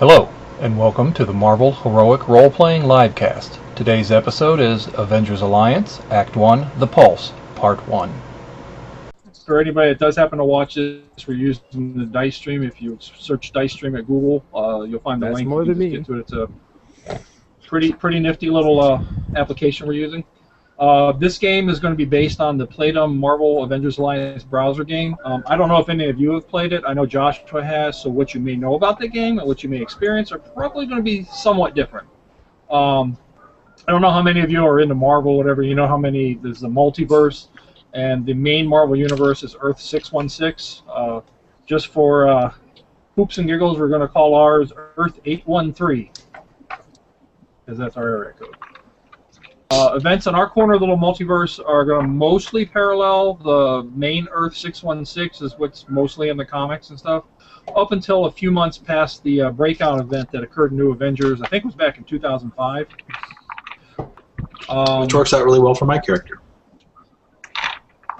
Hello, and welcome to the Marvel Heroic Role-Playing Livecast. Today's episode is Avengers Alliance, Act 1, The Pulse, Part 1. For anybody that does happen to watch this, we're using the Dice Stream. If you search Dice Stream at Google, you'll find the link. More than me. Get to it. It's a pretty nifty little application we're using. This game is going to be based on the Playdom Marvel Avengers Alliance browser game. I don't know if any of you have played it. I know Joshua has, so what you may know about the game and what you may experience are probably going to be somewhat different. I don't know how many of you are into Marvel, whatever. You know how many, there's the multiverse, and the main Marvel universe is Earth 616. Just for hoops and giggles, we're going to call ours Earth 813, because that's our area code. Events in our corner of the little multiverse are going to mostly parallel the main Earth 616, is what's mostly in the comics and stuff, up until a few months past the breakout event that occurred in New Avengers. I think it was back in 2005. Which works out really well for my character.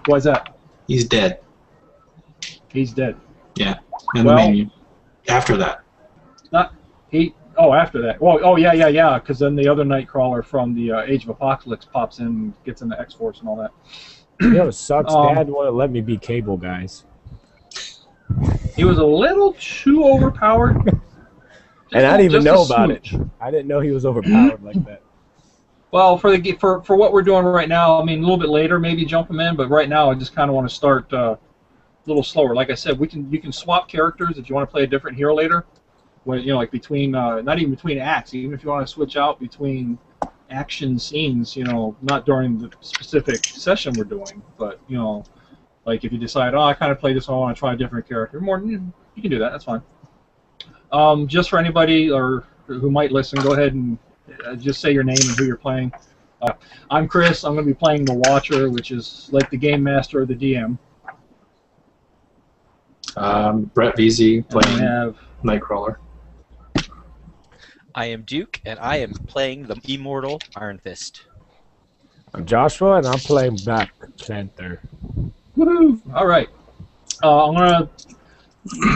Why is that? He's dead. He's dead. Yeah. And Well, after that. Not he. Oh, after that. Well, oh yeah. Because then the other Nightcrawler from the Age of Apocalypse pops in, and gets into X-Force and all that. You know what sucks? Dad wouldn't let me be Cable, guys. He was a little too overpowered. And I didn't even know about it. smooch. I didn't know he was overpowered like that. Well, for what we're doing right now, I mean, a little bit later, maybe jump him in, but right now I just kind of want to start a little slower. Like I said, you can swap characters if you want to play a different hero later. When, you know, like between not even between acts, even if you want to switch out between action scenes, you know, not during the specific session we're doing, but you know, like if you decide, oh, I kind of play this, I want to try a different character, you can do that. That's fine. Just for anybody or who might listen, go ahead and just say your name and who you're playing. I'm Chris. I'm going to be playing the Watcher, which is like the game master or the DM. Brett VZ playing have Nightcrawler. I am Duke, and I am playing the immortal Iron Fist. I'm Joshua, and I'm playing Black Panther. Woohoo! All right. I'm going to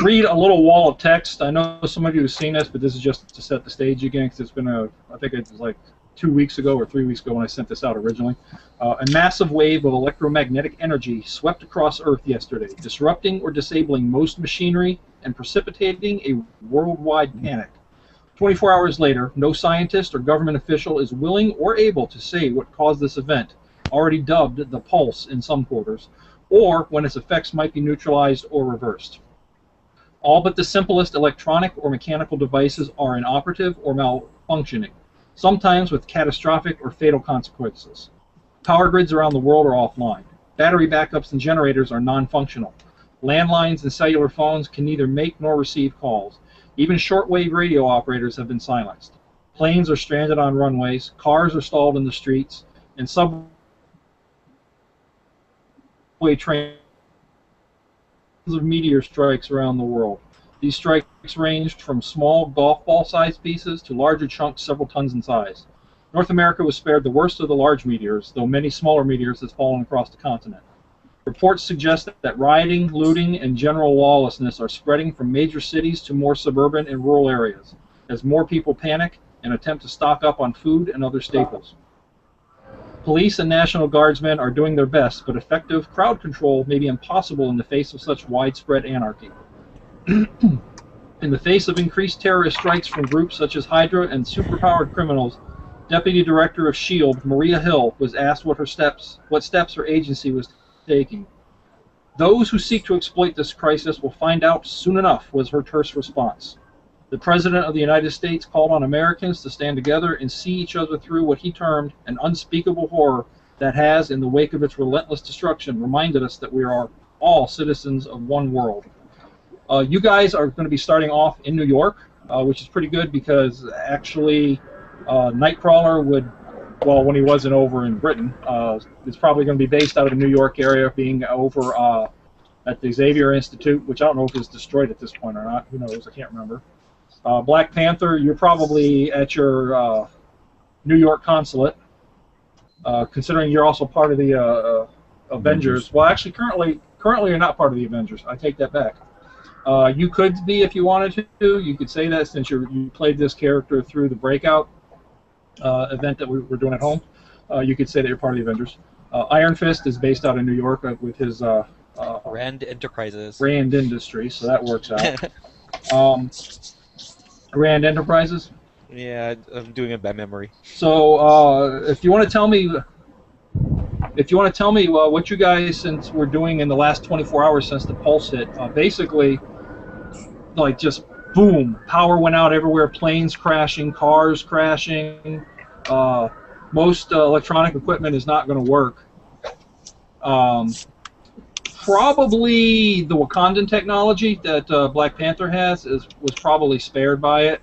read a little wall of text. I know some of you have seen this, but this is just to set the stage again, because it's been I think it was like 2 weeks ago or 3 weeks ago when I sent this out originally. A massive wave of electromagnetic energy swept across Earth yesterday, disrupting or disabling most machinery and precipitating a worldwide panic. 24 hours later, no scientist or government official is willing or able to say what caused this event, already dubbed the Pulse in some quarters, or when its effects might be neutralized or reversed. All but the simplest electronic or mechanical devices are inoperative or malfunctioning, sometimes with catastrophic or fatal consequences. Power grids around the world are offline. Battery backups and generators are non-functional. Landlines and cellular phones can neither make nor receive calls. Even shortwave radio operators have been silenced. Planes are stranded on runways, cars are stalled in the streets, and subway trains of meteor strikes around the world. These strikes ranged from small golf ball-sized pieces to larger chunks several tons in size. North America was spared the worst of the large meteors, though many smaller meteors have fallen across the continent. Reports suggest that rioting, looting, and general lawlessness are spreading from major cities to more suburban and rural areas, as more people panic and attempt to stock up on food and other staples. Police and National Guardsmen are doing their best, but effective crowd control may be impossible in the face of such widespread anarchy. In the face of increased terrorist strikes from groups such as Hydra and superpowered criminals, Deputy Director of S.H.I.E.L.D. Maria Hill was asked what steps her agency was taking. Those who seek to exploit this crisis will find out soon enough, was her terse response. The President of the United States called on Americans to stand together and see each other through what he termed an unspeakable horror that has, in the wake of its relentless destruction, reminded us that we are all citizens of one world. You guys are going to be starting off in New York, which is pretty good because actually Nightcrawler would, well, when he wasn't over in Britain, it's probably going to be based out of the New York area, being over at the Xavier Institute, which I don't know if it's destroyed at this point or not. Who knows? I can't remember. Black Panther, you're probably at your New York consulate, considering you're also part of the Avengers. Well, actually, currently you're not part of the Avengers. I take that back. You could be if you wanted to. You could say that since you played this character through the Breakout event that we're doing at home. You could say that you're part of the Avengers. Iron Fist is based out of New York with his Rand Enterprises. Rand Industries, so that works out. Rand Enterprises. Yeah, I'm doing it by memory. So if you want to tell me, what you guys since we're doing in the last 24 hours since the pulse hit, basically, like just boom, power went out everywhere, planes crashing, cars crashing. Most electronic equipment is not going to work. Probably the Wakandan technology that Black Panther has was probably spared by it.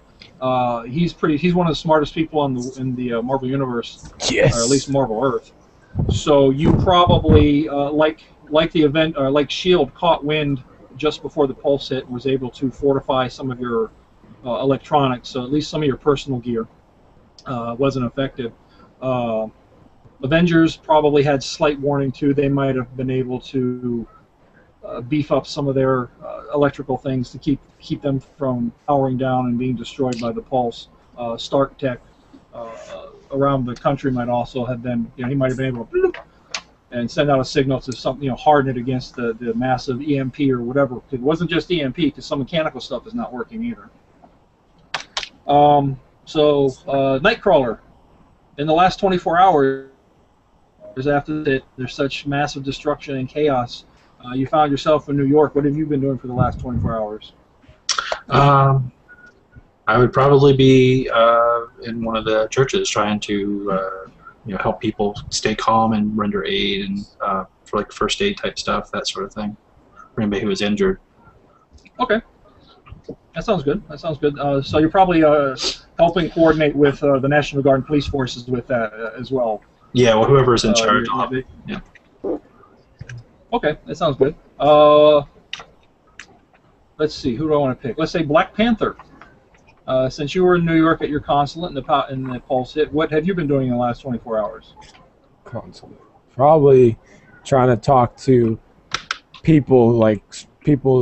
He's one of the smartest people in the Marvel Universe, Yes. or at least Marvel Earth. So you probably like the event, or like Shield caught wind just before the pulse hit and was able to fortify some of your electronics, so at least some of your personal gear wasn't affected. Avengers probably had slight warning too. They might have been able to beef up some of their electrical things to keep them from powering down and being destroyed by the pulse. Stark Tech around the country might also have been, he might have been able to and send out a signal to something, harden it against the massive EMP or whatever. It wasn't just EMP, because some mechanical stuff is not working either. So Nightcrawler, in the last 24 hours after that, there's such massive destruction and chaos. You found yourself in New York. What have you been doing for the last 24 hours? I would probably be in one of the churches trying to help people stay calm and render aid and for like first aid type stuff, that sort of thing, for anybody who was injured. Okay. That sounds good. So you're probably helping coordinate with the National Guard and police forces with that as well. Yeah, well, whoever's in charge. Yeah. Okay, that sounds good. Let's see, who do I want to pick? Let's say Black Panther. Since you were in New York at your consulate and the pulse hit, what have you been doing in the last 24 hours? Consulate. Probably trying to talk to people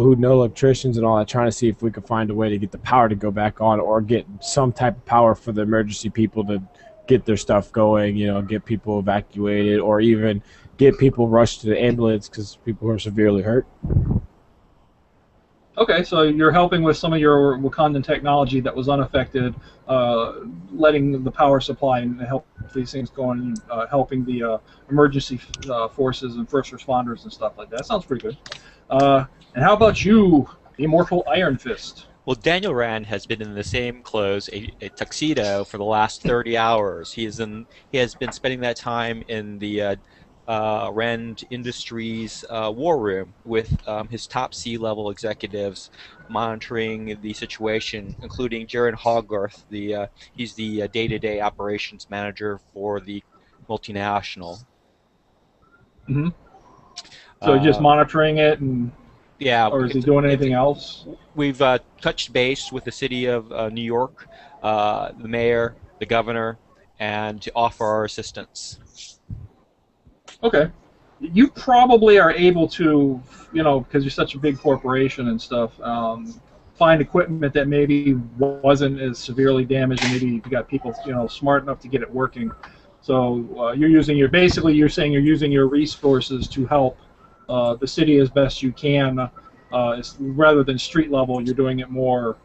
who know electricians and all that, trying to see if we could find a way to get the power to go back on, or get some type of power for the emergency people to get their stuff going, get people evacuated, or even get people rushed to the ambulance because people are severely hurt. Okay, so you're helping with some of your Wakandan technology that was unaffected, letting the power supply and help these things going, helping the emergency forces and first responders and stuff like that. Sounds pretty good. And how about you, the immortal Iron Fist? Well, Daniel Rand has been in the same clothes, a tuxedo, for the last 30 hours. He has been spending that time in the Rand Industries war room with his top C-level executives, monitoring the situation, including Jaron Hogarth. He's the day-to-day operations manager for the multinational. Mm-hmm. So just monitoring it, and yeah, or is he doing anything else? We've touched base with the city of New York, the mayor, the governor, and to offer our assistance. Okay. You probably are able to, because you're such a big corporation and stuff, find equipment that maybe wasn't as severely damaged, and maybe you got people, smart enough to get it working. So you're saying you're using your resources to help the city as best you can. Rather than street level, you're doing it more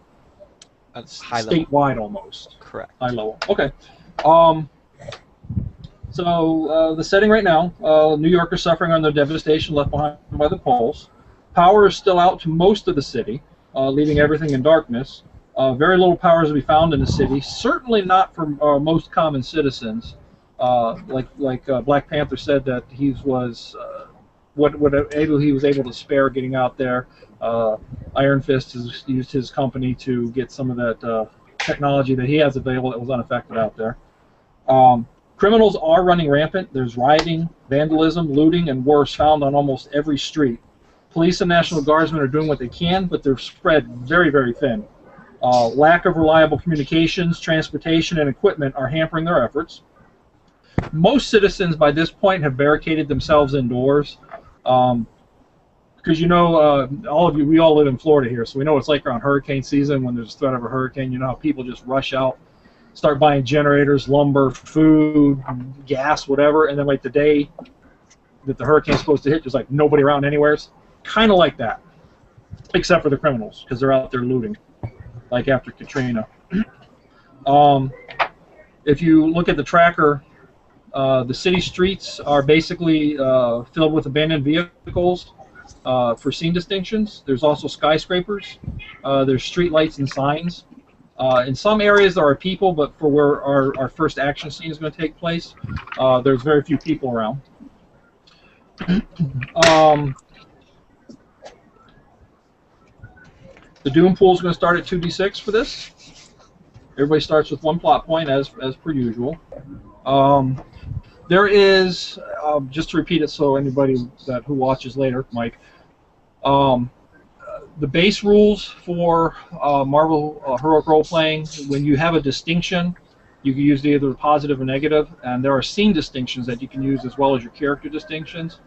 statewide almost. Correct. High level. Okay. So the setting right now, New York is suffering under the devastation left behind by the pulse. Power is still out to most of the city, leaving everything in darkness. Very little power is to be found in the city. Certainly not for most common citizens. Like Black Panther said that he was he was able to spare getting out there. Iron Fist has used his company to get some of that technology that he has available that was unaffected out there. Criminals are running rampant. There's rioting, vandalism, looting, and worse found on almost every street. Police and National Guardsmen are doing what they can, but they're spread very, very thin. Lack of reliable communications, transportation, and equipment are hampering their efforts. Most citizens by this point have barricaded themselves indoors because because all of you, we all live in Florida here, so we know it's like around hurricane season when there's a threat of a hurricane. You know how people just rush out, start buying generators, lumber, food, gas, whatever, and then like the day that the hurricane's supposed to hit, there's like nobody around anywhere. It's kind of like that, except for the criminals, because they're out there looting, like after Katrina. If you look at the tracker, the city streets are basically filled with abandoned vehicles for scene distinctions. There's also skyscrapers. There's street lights and signs. In some areas there are people, but for where our first action scene is going to take place, there's very few people around. The Doom pool is going to start at 2d6 for this. Everybody starts with 1 plot point as per usual. There is, just to repeat it so anybody who watches later, Mike, the base rules for Marvel Heroic Role-Playing, when you have a distinction, you can use either positive or negative, and there are scene distinctions that you can use as well as your character distinctions.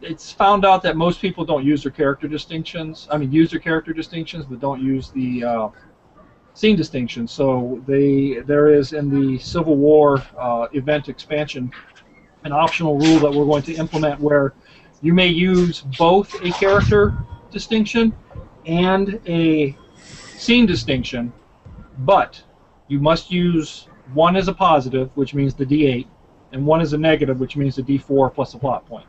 It's found out that most people don't use their character distinctions. I mean, use their character distinctions, but don't use the scene distinctions. So there is in the Civil War event expansion an optional rule that we're going to implement where you may use both a character distinction and a scene distinction, but you must use one as a positive, which means the D8, and one as a negative, which means the D4 plus a plot point.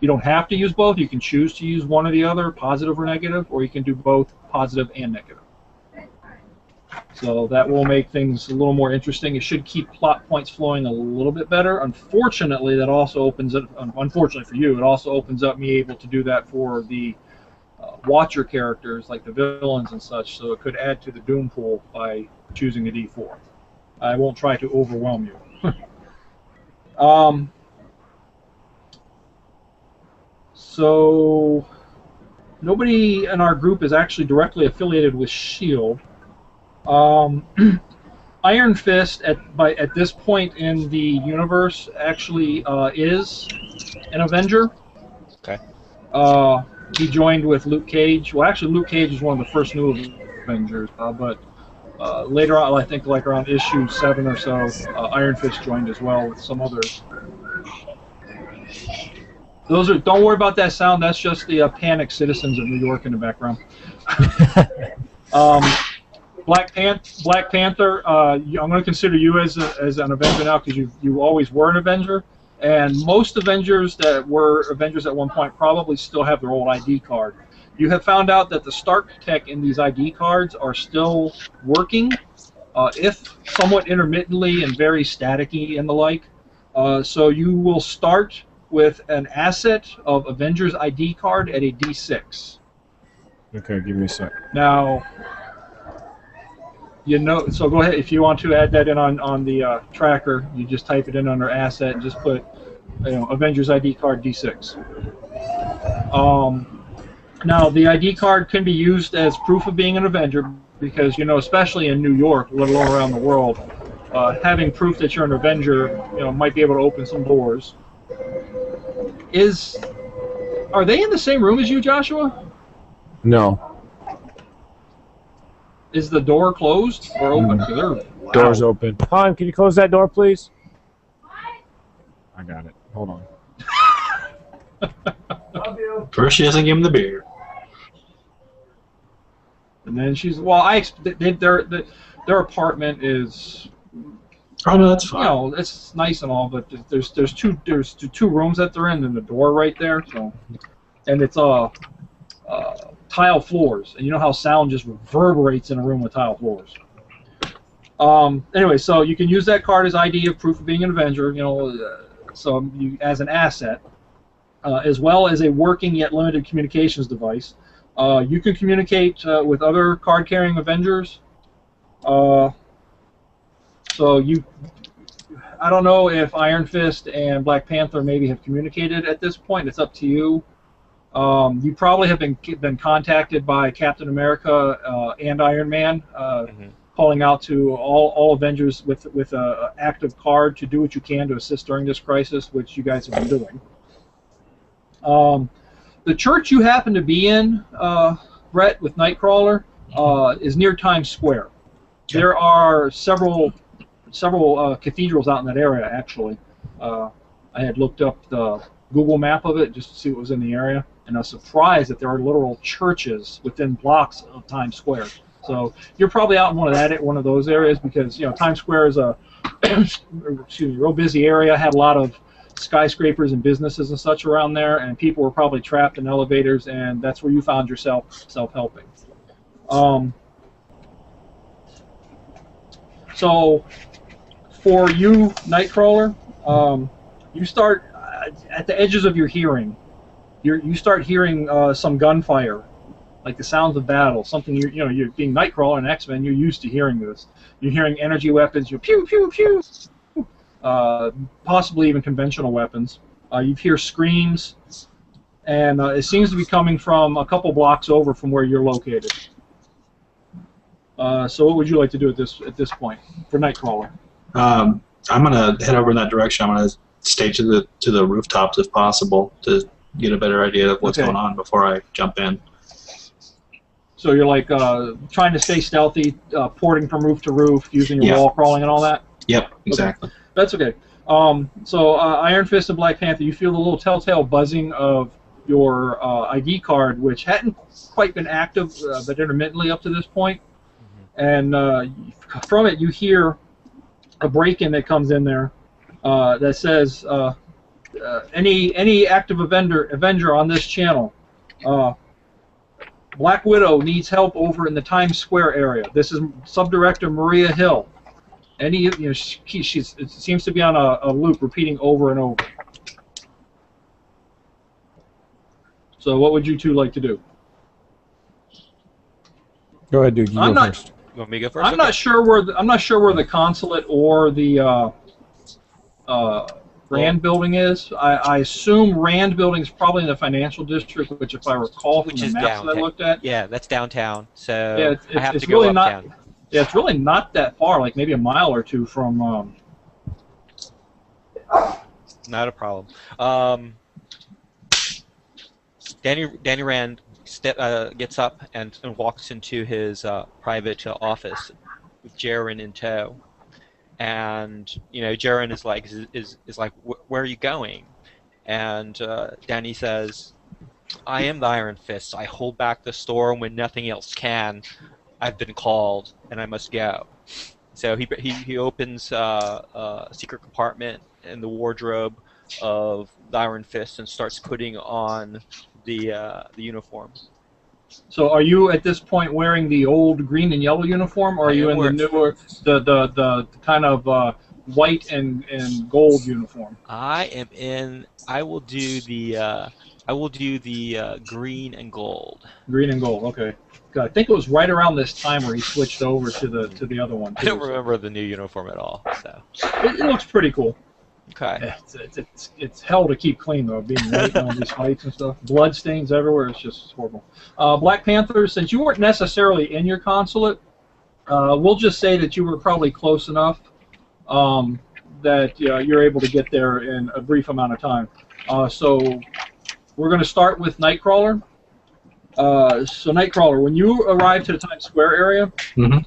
You don't have to use both. You can choose to use one or the other, positive or negative, or you can do both positive and negative. So that will make things a little more interesting. It should keep plot points flowing a little bit better. Unfortunately, that also opens it. Unfortunately for you, it also opens up me able to do that for the Watcher characters, like the villains and such. So it could add to the Doom pool by choosing a D4. I won't try to overwhelm you. So nobody in our group is actually directly affiliated with S.H.I.E.L.D. Iron Fist at this point in the universe actually is an Avenger. Okay. He joined with Luke Cage. Well, actually, Luke Cage is one of the first new Avengers, but later on, I think like around issue 7 or so, Iron Fist joined as well with some others. Those are. Don't worry about that sound. That's just the panicked citizens of New York in the background. Black Panther. I'm going to consider you as an Avenger now because you always were an Avenger, and most Avengers that were Avengers at one point probably still have their old ID card. You have found out that the Stark tech in these ID cards are still working, if somewhat intermittently and very staticky and the like. So you will start with an asset of Avengers ID card at a D6. Okay, give me a sec. Now, so go ahead. If you want to add that in on the tracker, you just type it in under asset and just put, Avengers ID card D6. Now, the ID card can be used as proof of being an Avenger because, especially in New York, let alone around the world, having proof that you're an Avenger, might be able to open some doors. Are they in the same room as you, Joshua? No. Is the door closed or open? Wow. Door's open. Han, can you close that door, please? I got it. Hold on. Love you. First, she doesn't give him the beer. And then she's their apartment is. Oh no, that's fine. It's nice and all, but there's two rooms that they're in, and the door right there. So, and it's tile floors, and you know how sound just reverberates in a room with tile floors. Anyway, so you can use that card as ID of proof of being an Avenger. So you as an asset, as well as a working yet limited communications device. You can communicate with other card-carrying Avengers. So I don't know if Iron Fist and Black Panther maybe have communicated at this point. It's up to you. You probably have been contacted by Captain America and Iron Man, calling out to all Avengers with an active card to do what you can to assist during this crisis, which you guys have been doing. The church you happen to be in, Brett, with Nightcrawler, is near Times Square. There are several cathedrals out in that area, actually. I had looked up the Google map of it just to see what was in the area, and I was surprised that there are literal churches within blocks of Times Square. So you're probably out in one of those areas, because Times Square is a real busy area. Had a lot of skyscrapers and businesses and such around there, and people were probably trapped in elevators, and that's where you found yourself self-helping. So for you, Nightcrawler, you start at the edges of your hearing. You start hearing some gunfire, like the sounds of battle. Something you're being Nightcrawler and X-Men. You're used to hearing this. You're hearing energy weapons. You're pew pew pew. Possibly even conventional weapons. You hear screams, and it seems to be coming from a couple blocks over from where you're located. So what would you like to do at this point for Nightcrawler? I'm gonna head over in that direction. I'm gonna stay to the rooftops if possible to get a better idea of what's going on before I jump in. So you're like trying to stay stealthy, porting from roof to roof, using your wall crawling and all that? Yep, exactly. Okay. That's okay. So Iron Fist and Black Panther, you feel the little telltale buzzing of your ID card, which hadn't quite been active, but intermittently up to this point. And from it, you hear a break-in that comes in there that says, any active Avenger on this channel, Black Widow needs help over in the Times Square area. This is Subdirector Maria Hill. It seems to be on a loop, repeating over and over. So what would you two like to do? Go ahead, dude. You go first. You want me to go first? I'm not sure where the consulate or the Rand building is. I assume Rand building is probably in the financial district, which, if I recall from the maps that I looked at, that's downtown. So yeah, I have it's to go really uptown. Yeah, it's really not that far. Like maybe a mile or two from. Not a problem. Danny Rand gets up and walks into his private office with Jaren in tow, and Jaren is like, where are you going? And Danny says, I am the Iron Fist. I hold back the storm when nothing else can. I've been called and I must go. So he opens a secret compartment in the wardrobe of the Iron Fist and starts putting on the uniform. So are you at this point wearing the old green and yellow uniform, or are you in the newer, the kind of white and gold uniform? I will do the green and gold. Green and gold, okay. I think it was right around this time where he switched over to the other one. I don't remember the new uniform at all. So it looks pretty cool. Okay. Yeah, it's hell to keep clean though, being white on these fights and stuff. Blood stains everywhere. It's just horrible. Black Panther, since you weren't necessarily in your consulate, we'll just say that you were probably close enough that you're able to get there in a brief amount of time. So we're going to start with Nightcrawler. So Nightcrawler, when you arrive to the Times Square area, you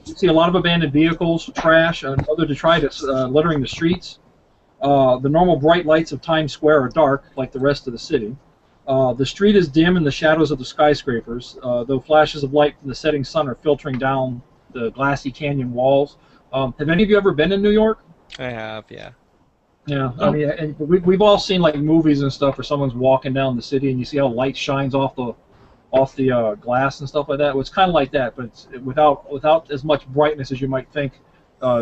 see a lot of abandoned vehicles, trash, and other detritus littering the streets. The normal bright lights of Times Square are dark, like the rest of the city. The street is dim in the shadows of the skyscrapers, though flashes of light from the setting sun are filtering down the glassy canyon walls. Have any of you ever been in New York? I have, yeah. Yeah, I mean, and we've all seen like movies and stuff where someone's walking down the city and you see how light shines off the glass and stuff like that. Well, it's kind of like that, but it's without as much brightness as you might think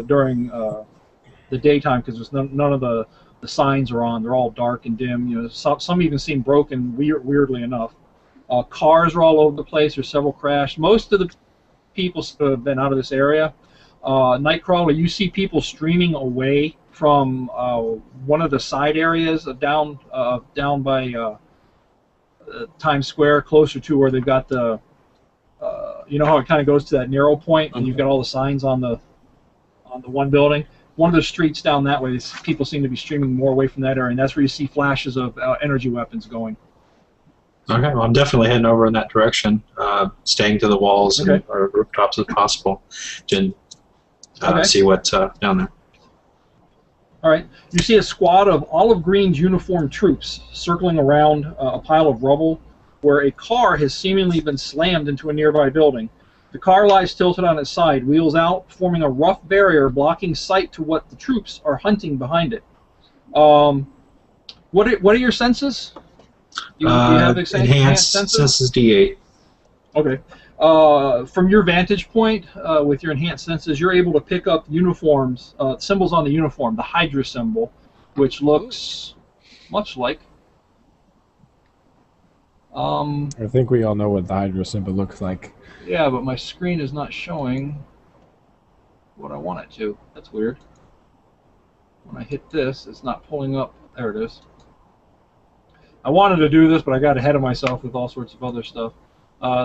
during the daytime, because none of the signs are on. They're all dark and dim. Some even seem broken, weirdly enough. Cars are all over the place. There's several crashed. Most of the people have been out of this area. Nightcrawler, you see people streaming away from one of the side areas down by Times Square, closer to where they've got the, how it kind of goes to that narrow point, and you've got all the signs on the one building. One of the streets down that way, people seem to be streaming more away from that area, and that's where you see flashes of energy weapons going. Okay, well, I'm definitely heading over in that direction, staying to the walls Okay. or rooftops as possible, to Okay. see what's down there. All right. You see a squad of olive green uniformed troops circling around a pile of rubble where a car has seemingly been slammed into a nearby building. The car lies tilted on its side, wheels out, forming a rough barrier blocking sight to what the troops are hunting behind it. What are your senses? Do you have enhanced senses? Senses D8. Okay. From your vantage point, with your enhanced senses, you're able to pick up uniforms, symbols on the uniform, the Hydra symbol, which looks much like. I think we all know what the Hydra symbol looks like. Yeah, but my screen is not showing what I want it to. That's weird. When I hit this, it's not pulling up. There it is. I wanted to do this, but I got ahead of myself with all sorts of other stuff.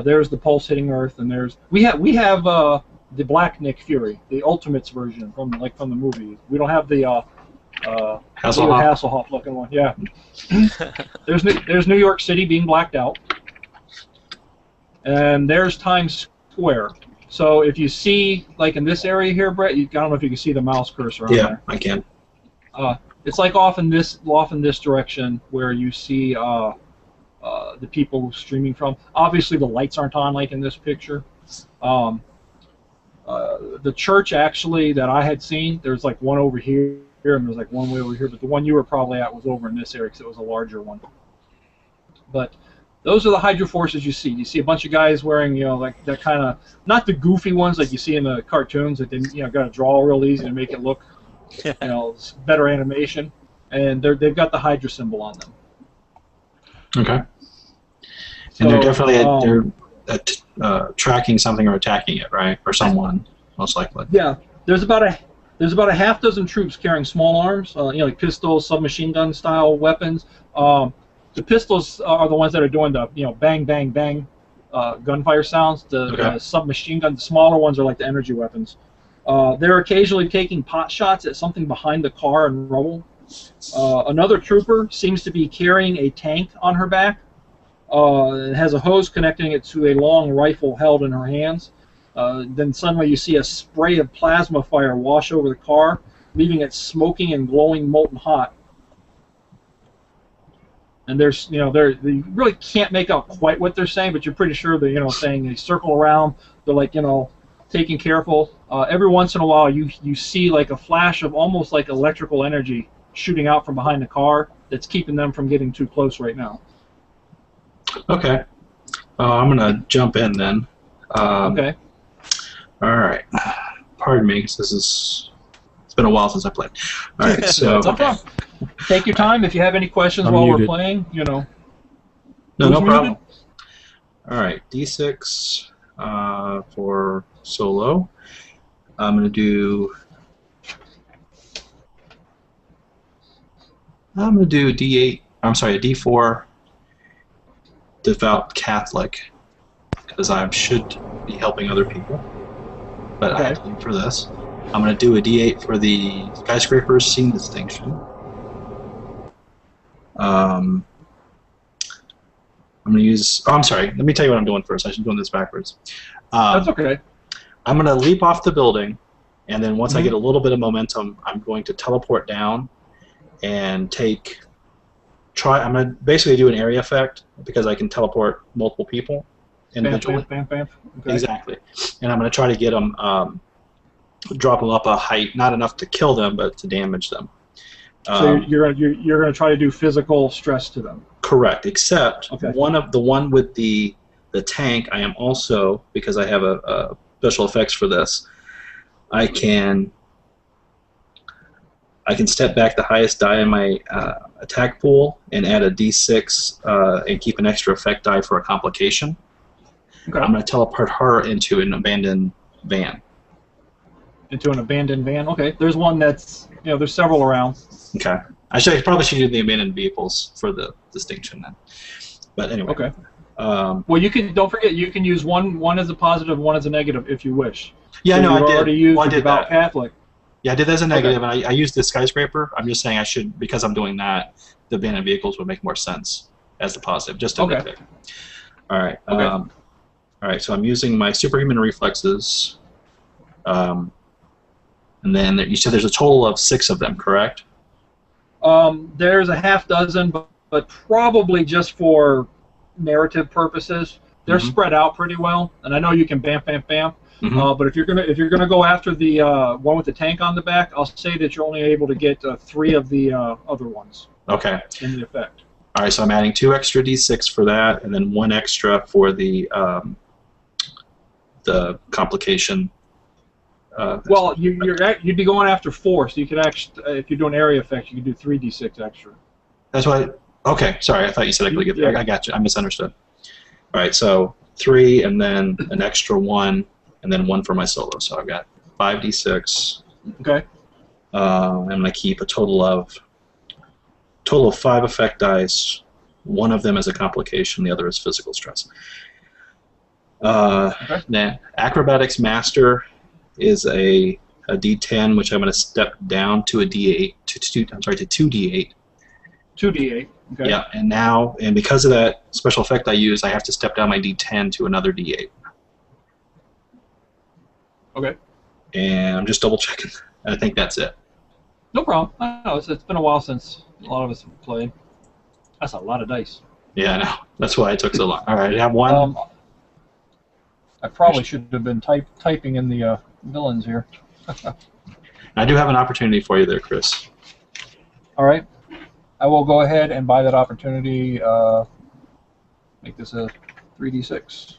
There's the pulse hitting Earth, and we have the Black Nick Fury, the Ultimates version from the movie. We don't have the Hasselhoff looking one. Yeah. There's New York City being blacked out, and there's Times Square. So if you see, like in this area here, Brett, I don't know if you can see the mouse cursor on there. Yeah, I can. It's like off in this direction where you see the people streaming from. Obviously, the lights aren't on like in this picture. The church actually that I had seen, there's like one over here and there's like one way over here, but the one you were probably at was over in this area because it was a larger one. But those are the Hydra forces you see. You see a bunch of guys wearing, like that kind of, not the goofy ones like you see in the cartoons that they, got to draw real easy to make it look, better animation. And they've got the Hydra symbol on them. Okay. So, and they're definitely tracking something or attacking it, right? Or someone, most likely. Yeah. There's about a half dozen troops carrying small arms, like pistols, submachine gun style weapons. The pistols are the ones that are doing the bang bang bang gunfire sounds. The submachine gun, the smaller ones are like the energy weapons. They're occasionally taking pot shots at something behind the car and rubble. Another trooper seems to be carrying a tank on her back. It has a hose connecting it to a long rifle held in her hands. Then suddenly you see a spray of plasma fire wash over the car, leaving it smoking and glowing molten hot. And there's, you really can't make out quite what they're saying, but you're pretty sure they're, saying they circle around. They're like, taking careful. Every once in a while, you see like a flash of almost like electrical energy shooting out from behind the car that's keeping them from getting too close right now. Okay. I'm gonna jump in then. Okay. All right. Pardon me, because it's been a while since I played. All right, so okay. Take your time. If you have any questions while we're playing, No problem. All right, D6 for solo. I'm gonna do a D8. I'm sorry, a D4. Devout Catholic, because I should be helping other people, but I have to do for this. I'm going to do a D8 for the skyscrapers scene distinction. I'm going to use. Oh, I'm sorry. Let me tell you what I'm doing first. I should be doing this backwards. That's okay. I'm going to leap off the building, and then once I get a little bit of momentum, I'm going to teleport down and I'm going to basically do an area effect because I can teleport multiple people individually. Bam, bam, bam. Okay. Exactly. And I'm going to try to get them, drop them up a height, not enough to kill them, but to damage them. So you're going to try to do physical stress to them. Correct. Except the one with the tank, I am also, because I have a special effects for this, I can step back the highest die in my attack pool and add a D6 and keep an extra effect die for a complication. Okay. I'm going to teleport her into an abandoned van. Into an abandoned van? Okay. There's one that's, there's several around. Okay. I probably should do the abandoned vehicles for the distinction then. But anyway. Okay. Well, don't forget, you can use one as a positive, one as a negative if you wish. Yeah, so no, I did. Already used I did Devout Catholic. Yeah, I did that as a negative, and I used the skyscraper. I'm just saying I should, because I'm doing that, the abandoned vehicles would make more sense. as the positive, just to Okay. be clear. All right. Okay. All right. So I'm using my superhuman reflexes. And then you said there's a total of 6 of them, correct? There's a half dozen, but probably just for narrative purposes, they're spread out pretty well. And I know you can bam, bam, bam. But if you're gonna go after the one with the tank on the back, I'll say that you're only able to get 3 of the other ones. Okay. In the effect. All right. So I'm adding 2 extra d6 for that, and then 1 extra for the complication. Well, you'd be going after 4, so you could actually, if you're doing area effects, you could do 3d6 extra. That's why. Okay, sorry. I thought you said I could get. Yeah. I got you. I misunderstood. All right, so 3, and then an extra 1, and then 1 for my solo. So I've got 5d6. Okay. I'm gonna keep a total of 5 effect dice. 1 of them is a complication. The other is physical stress. Okay. Then acrobatics master is a d10, which I'm going to step down to a d8 to 2d8. 2d8. Okay. Yeah, and because of that special effect I use, I have to step down my d10 to another d8. Okay. And I'm just double checking. I think that's it. No problem. I know it's been a while since a lot of us have played. That's a lot of dice. Yeah, I know. That's why it took so long. All right, I have 1. I probably should have been typing in the villains here. I do have an opportunity for you there, Chris. All right. I will go ahead and buy that opportunity. Make this a 3d6.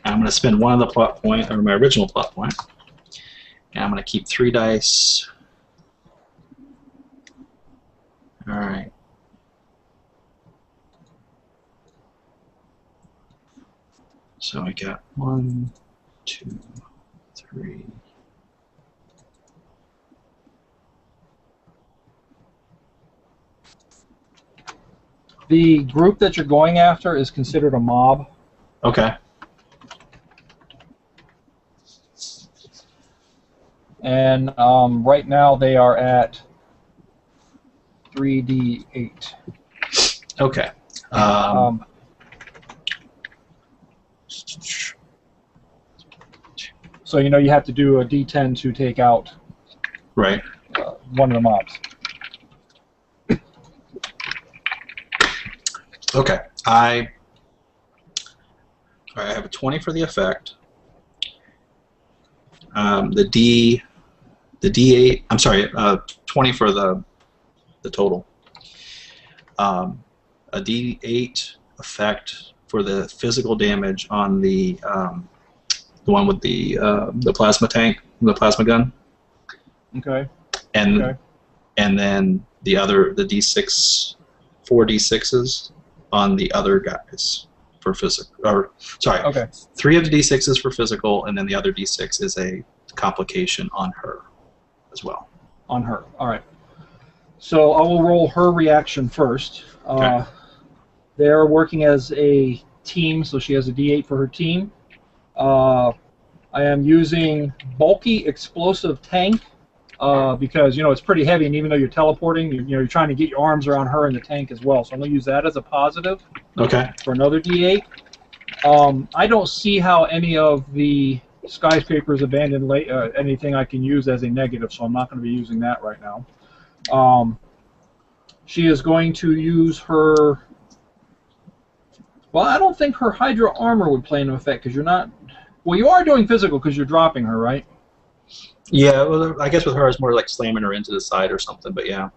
I'm going to spend 1 of the plot point, or my original plot point, and I'm going to keep 3 dice. All right. So I got 1, 2, 3. The group that you're going after is considered a mob. Okay. And right now they are at 3d8. Okay. So you have to do a d10 to take out Right. one of the mobs. Okay. I have a 20 for the effect. The D8. I'm sorry. 20 for the total. A D8 effect for the physical damage on the one with the plasma tank, the plasma gun. Okay. And then the D6, 4 D6s on the other guys for physical. Or sorry. Okay. 3 of the D6s for physical, and then the other D6 is a complication on her as well. On her. All right. So I will roll her reaction first. Okay. They're working as a team, so she has a D8 for her team. I am using bulky explosive tank because it's pretty heavy, and even though you're teleporting, you're trying to get your arms around her and the tank as well. So I'm going to use that as a positive. Okay. For another D8. I don't see how any of the skyscrapers abandoned anything I can use as a negative, so I'm not going to be using that right now. She is going to use her. Well, I don't think her Hydra armor would play into effect because you're not. Well, you are doing physical because you're dropping her, right? Yeah, well, I guess with her it's more like slamming her into the side or something, but yeah.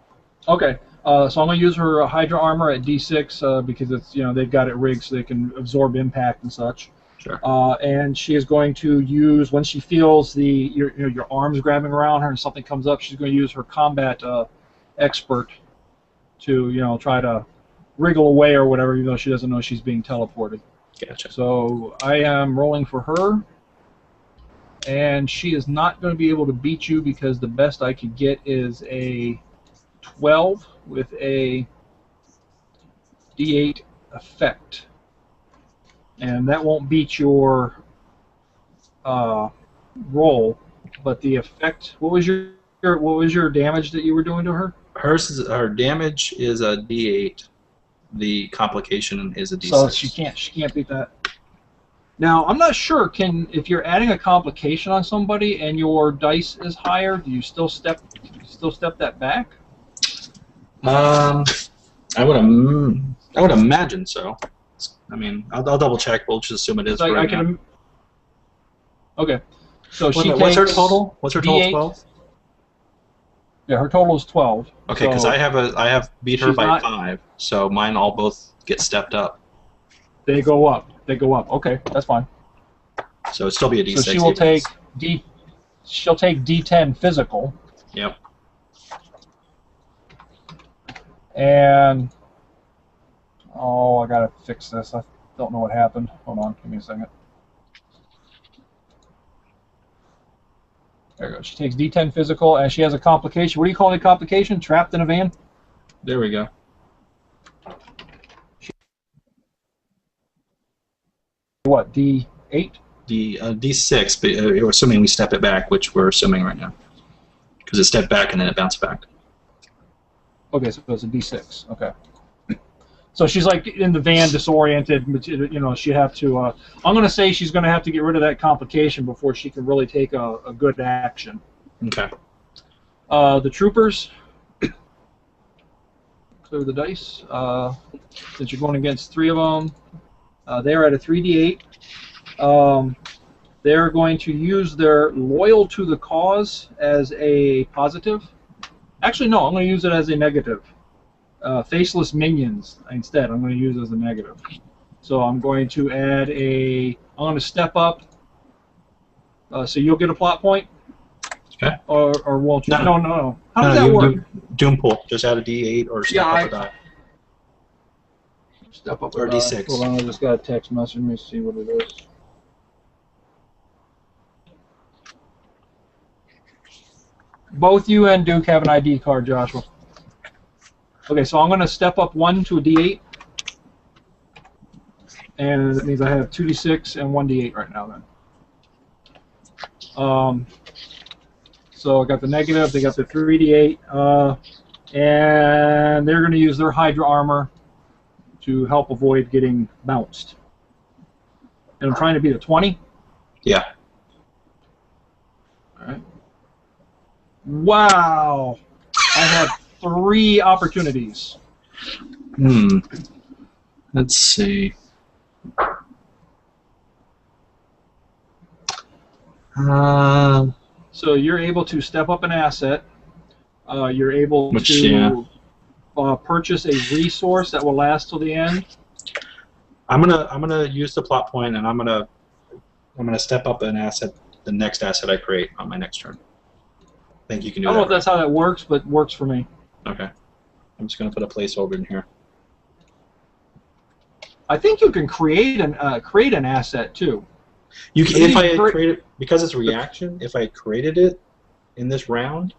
Okay, so I'm going to use her Hydra armor at D6 because it's they've got it rigged so they can absorb impact and such. Sure. And she is going to use when she feels your arms grabbing around her and something comes up, she's going to use her combat expert to try to wriggle away or whatever, even though she doesn't know she's being teleported. Gotcha. So I am rolling for her, and she is not going to be able to beat you because the best I could get is a 12 with a D8 effect. And that won't beat your roll. But the effect, what was your damage that you were doing to her? Her damage is a D8. The complication is a D6. So she can't beat that. Now I'm not sure. If you're adding a complication on somebody and your dice is higher, do you still step that back? I would imagine so. I mean, I'll double check. We'll just assume it is. I can. Okay. So what's her total? What's her total? 12. Yeah, her total is 12. Okay, because so I have beat her by 5, so mine all both get stepped up. They go up. Okay, that's fine. So it'd still be a D6. So she will take She'll take D10 physical. Yep. And I gotta fix this. I don't know what happened. Hold on, give me a second. There we go. She takes D10 physical, and she has a complication. What do you call the complication? Trapped in a van? There we go. What, D8? D6, but we're assuming we step it back, which we're assuming right now. Because it stepped back and then it bounced back. Okay, so it's a D6. Okay. So she's like in the van, disoriented. You know, she have to. I'm going to say she's going to have to get rid of that complication before she can really take a good action. Okay. The troopers. Clear the dice. Since you're going against 3 of them, they're at a 3d8. They're going to use their loyal to the cause as a positive. Actually, no, I'm going to use it as a negative. Faceless minions instead. I'm going to use as a negative. So I'm going to add I'm going to step up. So you'll get a plot point. Okay. Or won't you? No. How does No, that work? Doom pool. Just add a D8 or step up a die. Step up or a die. D6. Hold on, I just got a text message. Let me see what it is. Both you and Duke have an ID card, Joshua. Okay, so I'm going to step up 1 to a D8. And that means I have 2D6 and 1D8 right now then. So I got the negative, they got the 3D8, and they're going to use their Hydra armor to help avoid getting bounced. And I'm trying to beat a 20. Yeah. Alright. Wow! I have 3 opportunities. Let's see. So you're able to step up an asset. You're able to purchase a resource that will last till the end. I'm gonna use the plot point, and I'm gonna step up an asset, the next asset I create on my next turn. I think you can do that. I don't know if that's how that works, but it works for me. Okay. I'm just gonna put a placeholder in here. I think you can create an asset too. You can, if I had created, because it's a reaction, if I had created it in this round,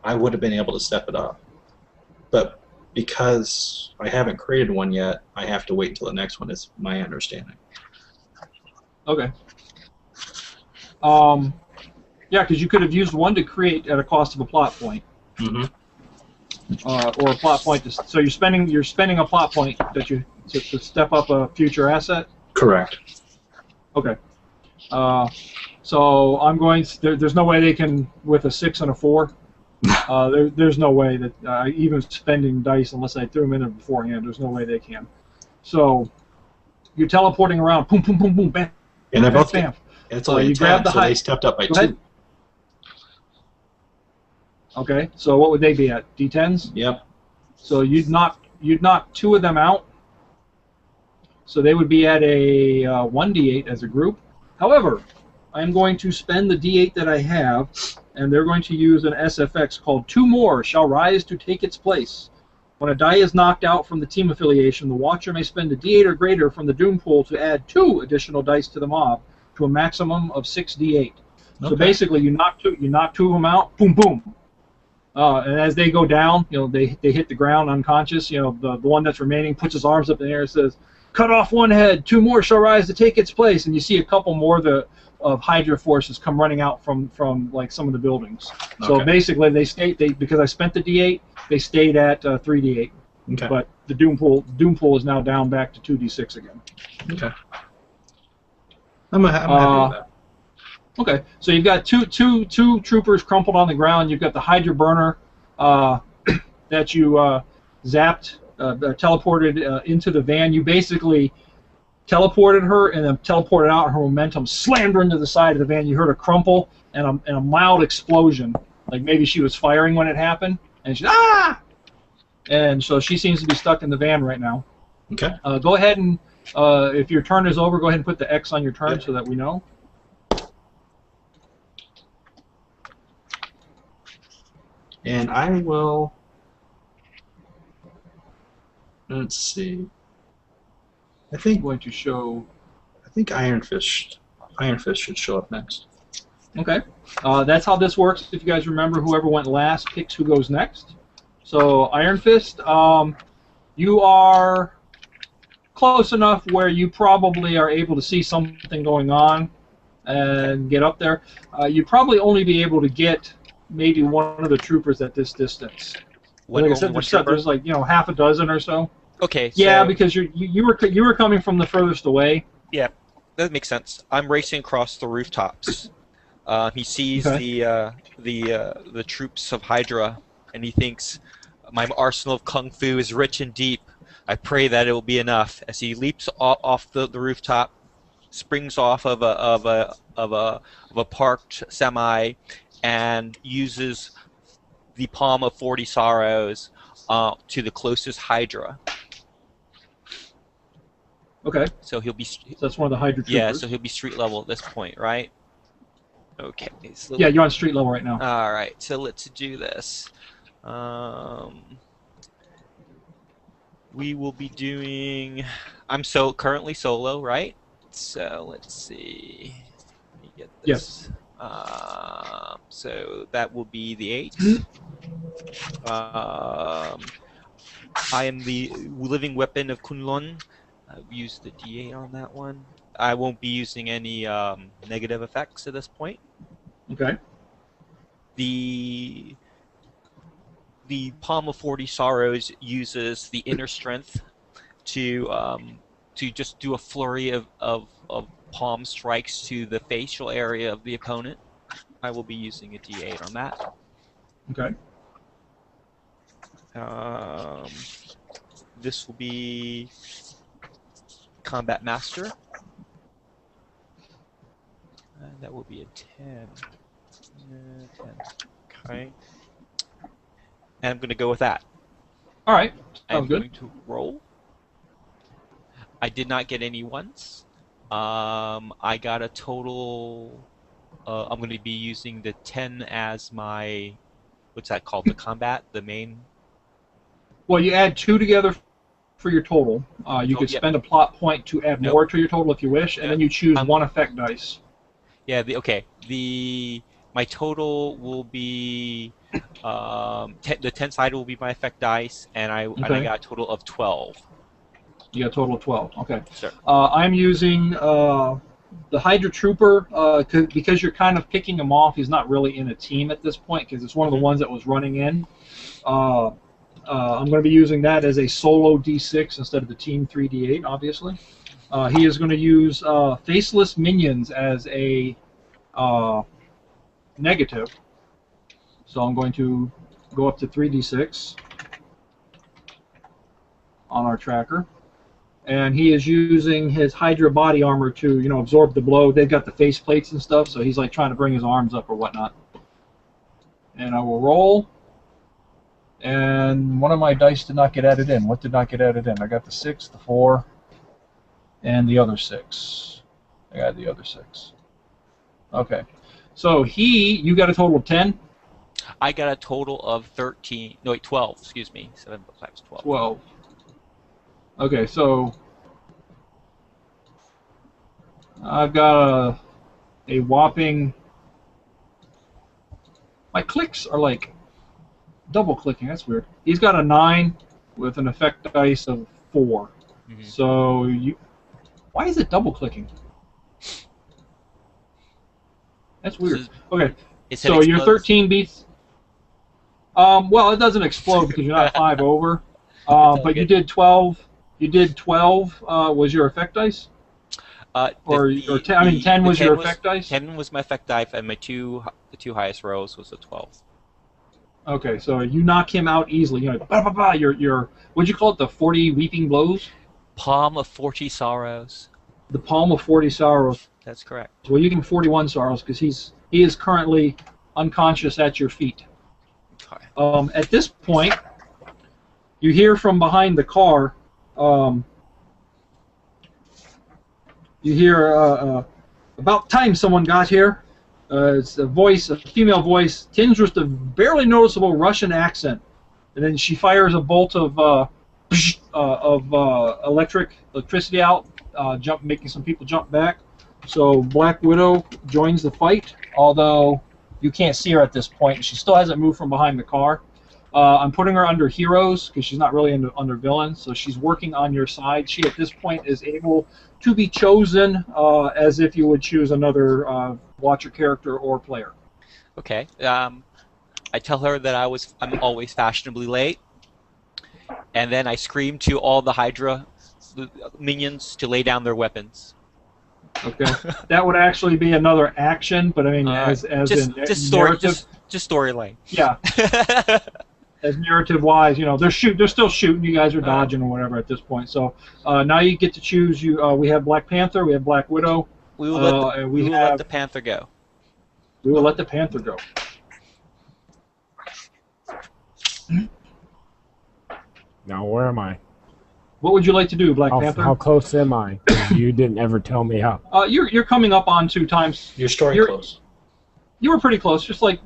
I would have been able to step it up. But because I haven't created one yet, I have to wait until the next one, is my understanding. Okay. Yeah, because you could have used one to create at a cost of a plot point. Mm-hmm. Or a plot point. So you're spending a plot point that to step up a future asset. Correct. Okay. So I'm going. There's no way they can with a 6 and a 4. There's no way that even spending dice, unless I threw them in there beforehand, there's no way they can. So you're teleporting around, boom, boom, boom, boom, bam. And they're both. Bam. It's only you 10, grab the so they stepped up by 2. Okay. So what would they be at? D10s. Yep. So you'd knock 2 of them out. So they would be at a 1d8 as a group. However, I'm going to spend the d8 that I have, and they're going to use an SFX called 2 more shall rise to take its place. When a die is knocked out from the team affiliation, the watcher may spend a d8 or greater from the doom pool to add 2 additional dice to the mob to a maximum of 6d8. Okay. So basically, you knock 2 of them out, boom, boom. And as they go down, they hit the ground unconscious. The one that's remaining puts his arms up in the air and says, cut off one head, 2 more shall rise to take its place, and you see a couple more of Hydra forces come running out from like some of the buildings. So Okay. basically, because I spent the D8, they stayed at 3D8. Okay. But the Doom pool is now down back to 2D6 again. Okay. I'm happy with that. Okay, so you've got two troopers crumpled on the ground. You've got the Hydra burner that you zapped, teleported into the van. You basically teleported her and then teleported out. Her momentum slammed her into the side of the van. You heard a crumple and a mild explosion, like maybe she was firing when it happened. And she's ah! And so she seems to be stuck in the van right now. Okay. Go ahead and if your turn is over, go ahead and put the X on your turn. Yep. So that we know. And I will. Let's see. I think I'm going to show. I think Iron Fist should show up next. Okay. That's how this works. If you guys remember, whoever went last picks who goes next. So Iron Fist, you are close enough where you probably are able to see something going on and get up there. You'd probably only be able to get maybe one of the troopers at this distance. Like I said, there's like half a dozen or so. Okay. Yeah, so, because you were coming from the furthest away. Yeah, that makes sense. I'm racing across the rooftops. He sees the troops of Hydra, and he thinks, "My arsenal of kung fu is rich and deep. I pray that it will be enough." As he leaps off the rooftop, springs off of a parked semi, and uses the palm of 40 sorrows to the closest Hydra. Okay. So he'll be. So that's one of the Hydra troopers. Yeah. So he'll be street level at this point, right? Okay. So yeah, you're on street level right now. All right. So let's do this. We will be doing. I'm currently solo, right? So let's see. Let me get this. Yes. So that will be the 8. I am the living weapon of Kunlun. I've used the D8 on that one. I won't be using any negative effects at this point. Okay. The Palm of 40 Sorrows uses the inner strength to just do a flurry of palm strikes to the facial area of the opponent. I will be using a D8 on that. Okay. This will be Combat Master. And that will be a 10. 10. Okay. And I'm going to go with that. All right. I'm Sounds good. going to roll. I did not get any ones. I got a total. I'm going to be using the 10 as my. What's that called? The combat? The main? Well, you add 2 together for your total. You could spend a plot point to add more to your total if you wish, and then you choose one effect dice. Yeah. My total will be. The 10 side will be my effect dice, and I got a total of 12. You got a total of 12. Okay. Sure. I'm using the Hydra Trooper because you're kind of picking him off. He's not really in a team at this point because it's one of the ones that was running in. I'm going to be using that as a solo D6 instead of the team 3D8, obviously. He is going to use faceless minions as a negative. So I'm going to go up to 3d6 on our tracker. And he is using his Hydra body armor to, absorb the blow. They've got the face plates and stuff, so he's like trying to bring his arms up or whatnot. And I will roll. And one of my dice did not get added in. What did not get added in? I got the 6, the 4, and the other 6. I got the other 6. Okay. So you got a total of 10? I got a total of 13. No, wait, 12. Excuse me. 7 + 5 is 12. 12. Okay, so I've got a whopping. My clicks are like double clicking. That's weird. He's got a 9 with an effect dice of 4. So you. Why is it double clicking? That's weird. Okay. So you're 13 beats. Well, it doesn't explode because you're not 5 over. But you did 12. You did 12. Was your effect dice? Or 10? I mean, 10 was your effect dice. 10 was my effect dice, and the two highest rows was a 12. Okay, so you knock him out easily. You know, bah, bah, bah, your what'd you call it? The 40 weeping blows. Palm of 40 sorrows. The palm of 40 sorrows. That's correct. Well, you can 41 sorrows because he is currently unconscious at your feet. Okay. At this point, you hear from behind the car. You hear about time someone got here. It's a voice, a female voice, tinged with a barely noticeable Russian accent, and then she fires a bolt of electricity out, making some people jump back. So Black Widow joins the fight, although you can't see her at this point. She still hasn't moved from behind the car. I'm putting her under heroes because she's not really under villains, so she's working on your side. She, at this point, is able to be chosen as if you would choose another watcher character or player. Okay. I tell her that I'm always fashionably late, and then I scream to all the Hydra minions to lay down their weapons. Okay, that would actually be another action, but I mean, just storyline. Yeah. As narrative-wise, you know, they're still shooting. You guys are dodging or whatever at this point. So now you get to choose. We have Black Panther. We have Black Widow. We will let the Panther go. We will let the Panther go. Now, where am I? What would you like to do, Black Panther? How close am I? You didn't ever tell me how. You're coming up on 2 times. You're close. You were pretty close, just like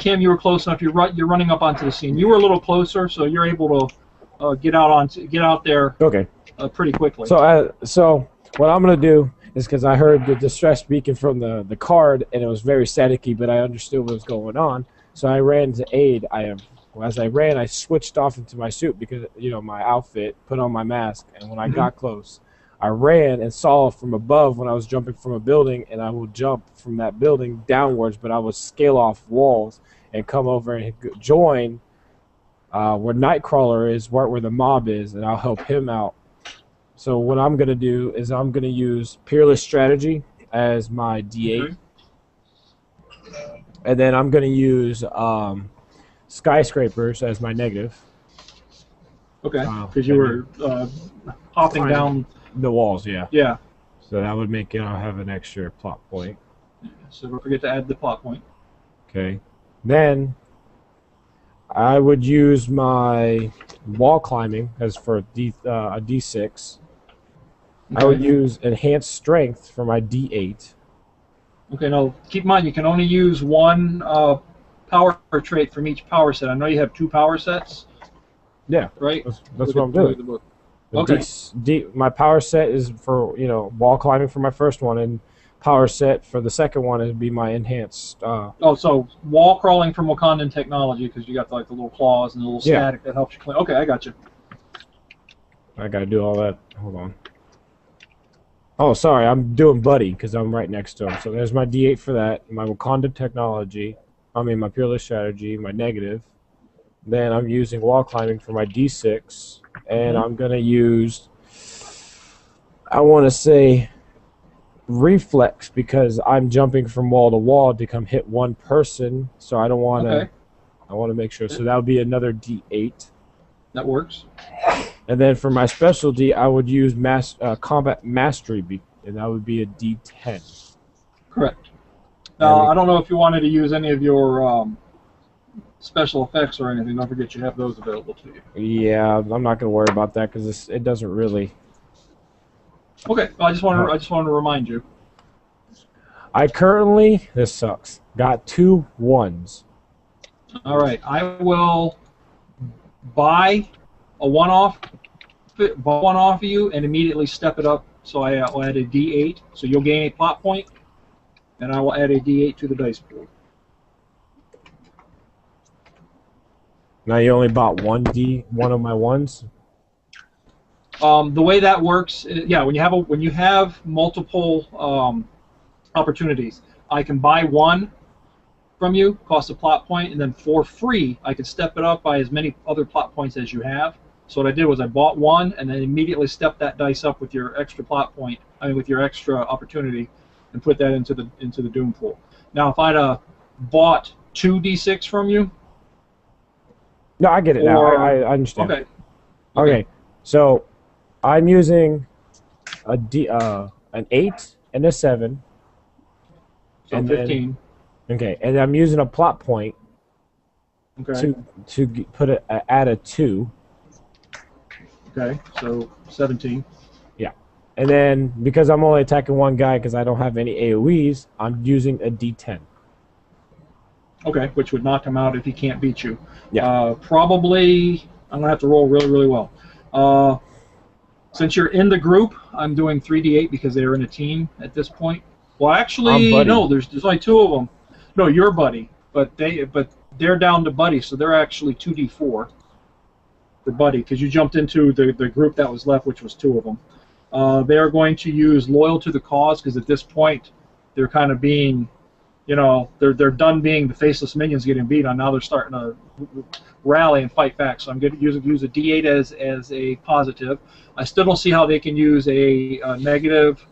him. You were close enough. You're running up onto the scene. You were a little closer, so you're able to get out there. Okay. Pretty quickly. So what I'm gonna do is, because I heard the distress beacon from the card, and it was very staticky, but I understood what was going on. So I ran to aid. As I ran, I switched off into my suit because, you know, my outfit, put on my mask, and when I got close, I ran and saw from above when I was jumping from a building, and I will jump from that building downwards, but I will scale off walls and come over and join where Nightcrawler is, where the mob is, and I'll help him out. So what I'm going to do is I'm going to use Peerless Strategy as my D8. And then I'm going to use Skyscrapers as my negative. Okay, because you were hopping down the walls, yeah. Yeah. So that would make I'll have an extra plot point. So don't forget to add the plot point. Okay. Then I would use my wall climbing as for a D6. Okay. I would use Enhanced Strength for my D8. Okay, now keep in mind you can only use one power trait from each power set. I know you have 2 power sets. Yeah. Right? That's what I'm doing. Okay. My power set is for, you know, wall climbing for my first one, and power set for the second one would be my enhanced. So wall crawling from Wakandan technology, because you got the little claws and the little static that helps you climb. Okay, I got you. I got to do all that. Hold on. Oh, sorry, I'm doing Buddy because I'm right next to him. So there's my D8 for that, my Wakandan technology. My Peerless Strategy, my negative. Then I'm using wall climbing for my D6, and I'm gonna use, I want to say, reflex, because I'm jumping from wall to wall to come hit one person. So I don't want to. Okay. I want to make sure. So that would be another D8. That works. And then for my specialty, I would use combat mastery, and that would be a D10. Correct. Now, I don't know if you wanted to use any of your special effects or anything. Don't forget you have those available to you. Yeah, I'm not going to worry about that because it doesn't really. Okay, I just wanted to remind you. I currently, this sucks, got 2 1s. All right, I will buy a one-off of you and immediately step it up. So I will add a D8. So you'll gain a plot point. And I will add a D8 to the dice pool. Now you only bought one of my ones? The way that works, yeah, when you have multiple opportunities, I can buy one from you, cost a plot point, and then for free, I can step it up by as many other plot points as you have. So what I did was I bought one, and then immediately stepped that dice up with your extra plot point, with your extra opportunity, and put that into the Doom pool. Now, if I'd bought 2d6 from you, No, I get it now. I understand. Okay. Okay, so I'm using an 8 and a 7. So and 15. Then, okay, and I'm using a plot point Okay. to add a 2. Okay. So 17. Yeah, and then because I'm only attacking one guy because I don't have any AOE's, I'm using a D10. Okay, which would knock him out if he can't beat you. Yeah. Probably, I'm going to have to roll really, really well. Since you're in the group, I'm doing 3d8 because they're in a team at this point. Well, actually, no, there's only 2 of them. No, you're buddy, but they're down to buddy, so they're actually 2d4 for buddy because you jumped into the group that was left, which was 2 of them. They are going to use loyal to the cause because at this point, they're kind of being... they're done being the faceless minions getting beat on. Now they're starting to rally and fight back. So I'm going to use a D8 as a positive. I still don't see how they can use a negative.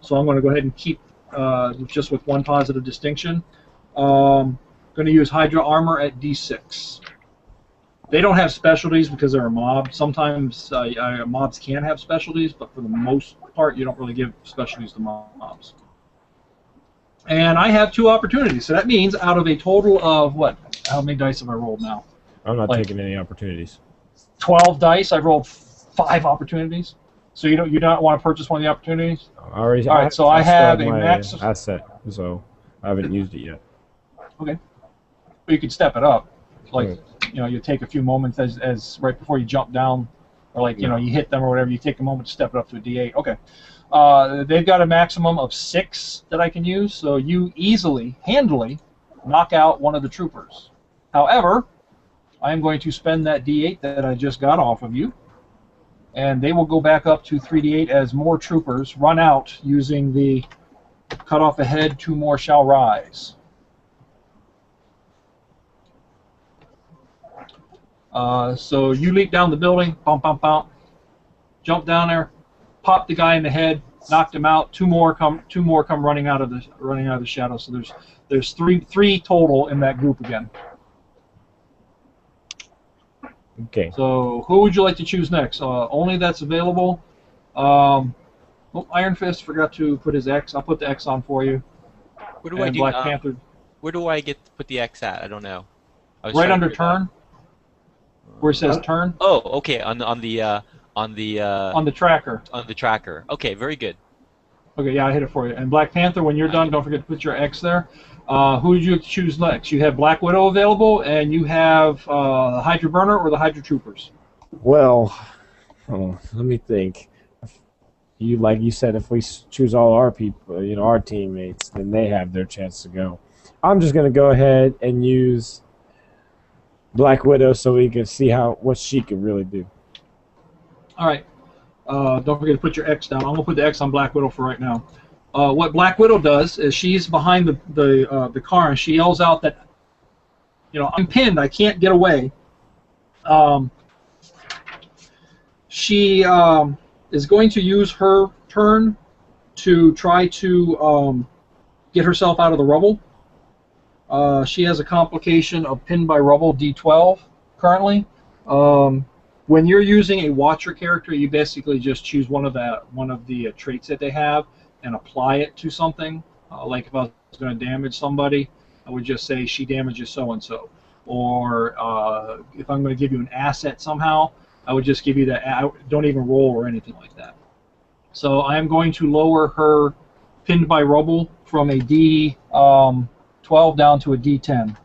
So I'm going to go ahead and keep just with one positive distinction. Going to use Hydra armor at D6. They don't have specialties because they're a mob. Sometimes mobs can have specialties, but for the most part, you don't really give specialties to mobs. And I have 2 opportunities, so that means out of a total of what? How many dice have I rolled now? I'm not taking any opportunities. 12 dice. I've rolled 5 opportunities. So you don't want to purchase one of the opportunities? I already. All right. So I have a max asset, so I haven't used it yet. Okay. But you could step it up, like you take a few moments as right before you jump down, or you hit them or whatever. You take a moment to step it up to a D8. Okay. They've got a maximum of 6 that I can use, so you handily knock out one of the troopers. However, I am going to spend that D8 that I just got off of you, and they will go back up to 3d8 as more troopers run out using the cut off a head, 2 more shall rise. So you leap down the building, bump, bump, bump, jump down there, pop the guy in the head, knocked him out. 2 more come running out of the shadow. So there's three total in that group again. Okay. So who would you like to choose next? Only that's available. Iron Fist forgot to put his X. I'll put the X on for you. What do I do? Black Panther. Where do I get to put the X at? I don't know. Right under turn, where it says turn. Oh, okay. On the tracker. On the tracker. Okay, very good. Okay, yeah, I hit it for you. And Black Panther, when you're done, don't forget to put your X there. Who would you choose next? You have Black Widow available, and you have the Hydra Burner or the Hydra Troopers. Well, let me think. Like you said, if we choose all our people, our teammates, then they have their chance to go. I'm just gonna go ahead and use Black Widow so we can see what she can really do. All right. Don't forget to put your X down. I'm gonna put the X on Black Widow for right now. What Black Widow does is she's behind the car and she yells out that, I'm pinned. I can't get away. She is going to use her turn to try to get herself out of the rubble. She has a complication of pinned by rubble D12 currently. When you're using a Watcher character, you basically just choose one of the traits that they have and apply it to something. Like if I was going to damage somebody, I would just say she damages so-and-so. Or if I'm going to give you an asset somehow, I would just give you that. I don't even roll or anything like that. So I am going to lower her pinned by rubble from a D12 down to a D10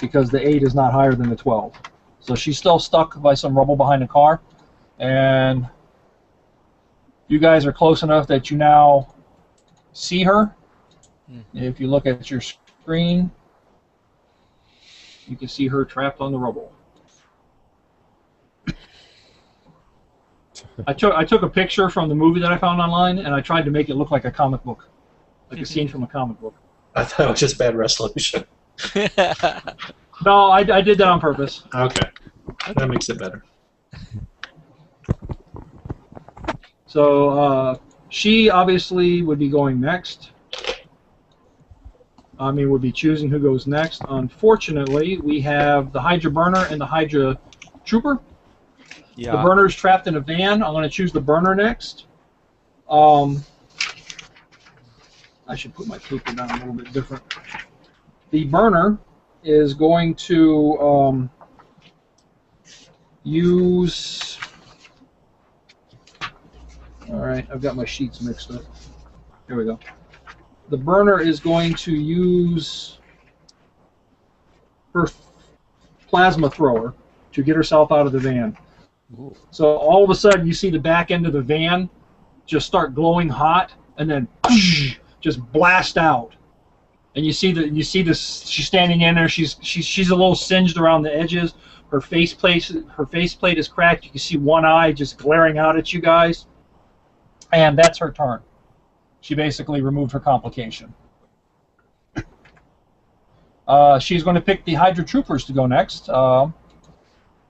because the 8 is not higher than the 12. So she's still stuck by some rubble behind the car, and you guys are close enough that you now see her. Mm-hmm. If you look at your screen, you can see her trapped on the rubble. I took a picture from the movie that I found online, and I tried to make it look like a comic book, like a scene from a comic book. I thought it was just bad resolution. No, I did that on purpose. Okay. That makes it better. So she obviously would be going next. Would be choosing who goes next. Unfortunately, we have the Hydra burner and the Hydra trooper. Yeah. The burner's trapped in a van. I'm going to choose the burner next. I should put my paper down a little bit different. The burner is going to use... Alright, I've got my sheets mixed up. Here we go. The burner is going to use her plasma thrower to get herself out of the van. Ooh. So all of a sudden you see the back end of the van just start glowing hot, and then just blast out. And you see this. She's standing in there. She's a little singed around the edges. Her faceplate is cracked. You can see one eye just glaring out at you guys. And that's her turn. She basically removed her complication. She's going to pick the Hydra troopers to go next.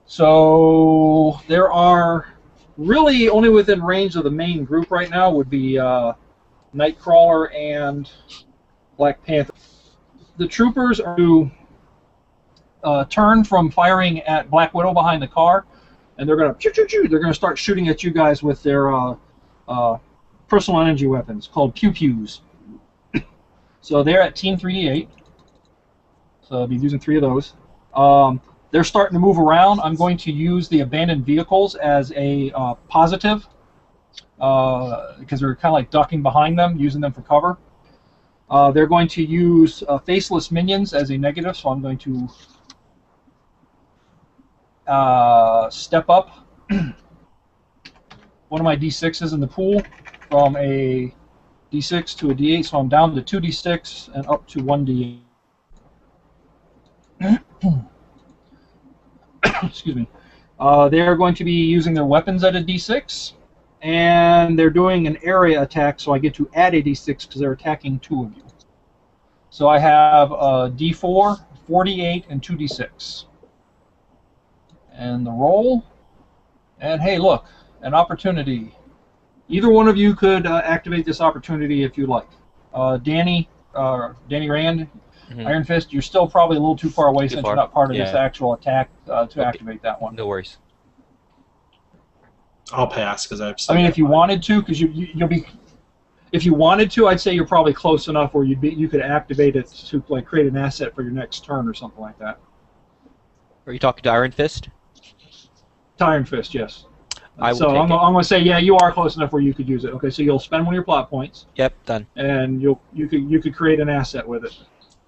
So there are really only within range of the main group right now would be Nightcrawler and Black Panther. The troopers are to turn from firing at Black Widow behind the car, and they're going to they're going to start shooting at you guys with their personal energy weapons called pew-pews. So they're at Team 3D8. So I'll be using 3 of those. They're starting to move around. I'm going to use the abandoned vehicles as a positive because they're kind of like ducking behind them, using them for cover. They're going to use faceless minions as a negative, so I'm going to step up one of my D6s in the pool from a D6 to a D8, so I'm down to 2D6 and up to 1D8. Excuse me. They're going to be using their weapons at a D6, and they're doing an area attack, so I get to add a D6 because they're attacking 2 of you. So I have a D4, 4D8, and 2D6. And the roll, and hey, look, an opportunity. Either one of you could activate this opportunity if you like. Danny Rand, Iron Fist, you're still probably a little too far away since you're not part of this actual attack to activate that one. No worries. I'll pass because I've. I mean, if you wanted to, because you'll be. If you wanted to, I'd say you're probably close enough where you could activate it to like create an asset for your next turn or something like that. Are you talking to Iron Fist? Iron Fist, yes. I will so take I'm going to say, yeah, you are close enough where you could use it. Okay, so you'll spend one of your plot points. Yep, done. And you could create an asset with it.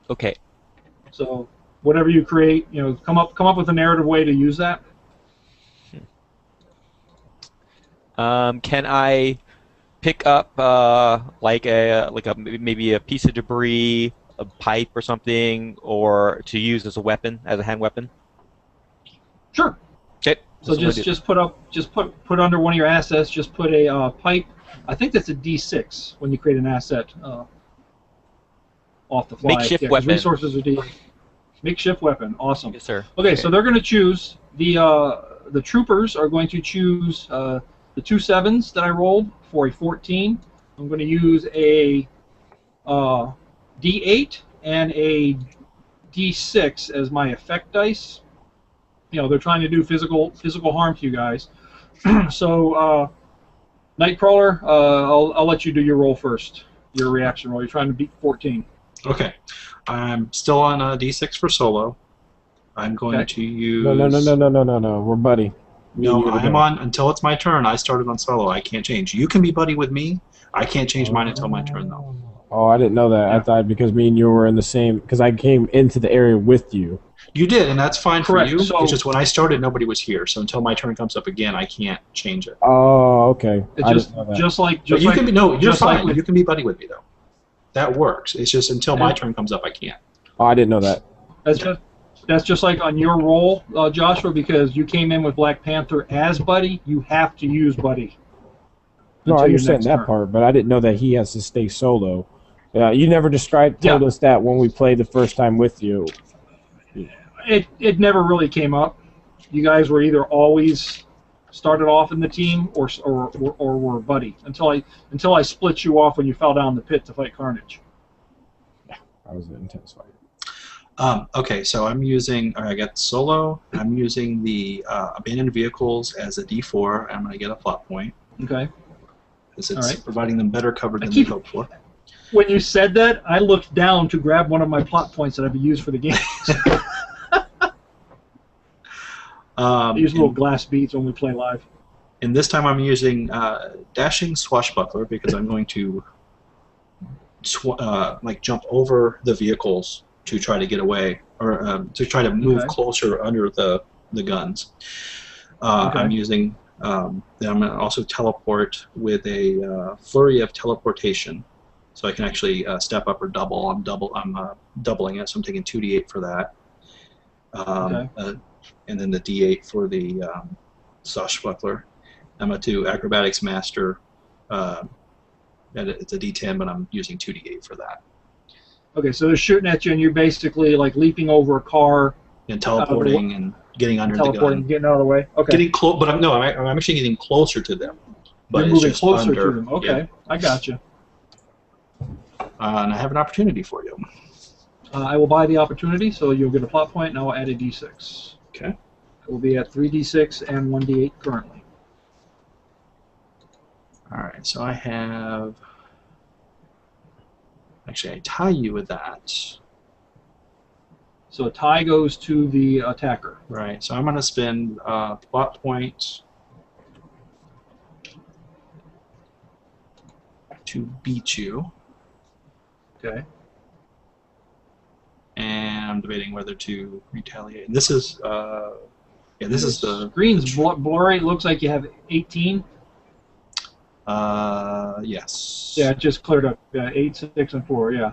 Okay. So whatever you create, come up with a narrative way to use that. Can I pick up maybe a piece of debris, a pipe or something, or to use as a weapon, as a hand weapon? Sure. Okay. So just put under one of your assets. Just put a pipe. I think that's a D6 when you create an asset off the fly. Makeshift weapon. Resources are D. Makeshift weapon. Awesome. Yes, sir. Okay, so they're going to choose the troopers are going to choose the 2 7s that I rolled for a 14. I'm going to use a D8 and a D6 as my effect dice. They're trying to do physical harm to you guys. So, Nightcrawler, I'll let you do your roll first. Your reaction roll. You're trying to beat 14. Okay. I'm still on a D6 for solo. I'm going to use... No. We're buddy. No, I'm on until it's my turn. I started on solo. I can't change. You can be buddy with me. I can't change mine until my turn, though. Oh, I didn't know that. Yeah. I thought because me and you were in the same... Because I came into the area with you. You did, and that's fine Correct. for you. So, it's just when I started, nobody was here. So until my turn comes up again, I can't change it. Oh, okay. Just like you can be you're fine. Like you can be buddy with me though. That works. It's just until my turn comes up, I can't. Oh, I didn't know that. That's just like on your roll, Joshua, because you came in with Black Panther as Buddy. You have to use Buddy. No, I until your understand next that turn. part, but I didn't know that he has to stay solo. You never told us that when we played the first time with you. It never really came up. You guys were either always started off in the team or were Buddy until I split you off when you fell down the pit to fight Carnage. That was an intense fight. Okay, so I'm using, I got solo, I'm using the abandoned vehicles as a D4, I'm going to get a plot point. Okay. Because it's providing them better cover than they hoped for. When you said that, I looked down to grab one of my plot points that I've used for the game. I use little glass beads when we play live. And this time I'm using Dashing Swashbuckler because I'm going to like jump over the vehicles to try to get away, or to try to move closer under the guns. I'm using. Then I'm going to also teleport with a flurry of teleportation, so I can actually step up or double. I'm doubling it, so I'm taking 2d8 for that. And then the d8 for the Swashbuckler. I'm going to do Acrobatics Master. It's a d10, but I'm using 2d8 for that. Okay, so they're shooting at you, and you're basically like leaping over a car and teleporting and getting under the gun. Getting out of the way. Okay. Getting close, but I'm actually getting closer to them. But you're moving closer to them. Okay, yeah. I got you. And I have an opportunity for you. I will buy the opportunity, so you'll get a plot point, and I will add a d6. Okay. It will be at 3d6 and 1d8 currently. All right, so I have. Actually, I tie you with that. So a tie goes to the attacker. Right. So I'm going to spend plot point to beat you. Okay. And I'm debating whether to retaliate. And this is this is the screen's blurry. It looks like you have 18. Yes. Yeah, it just cleared up. 8, 6, and 4. Yeah.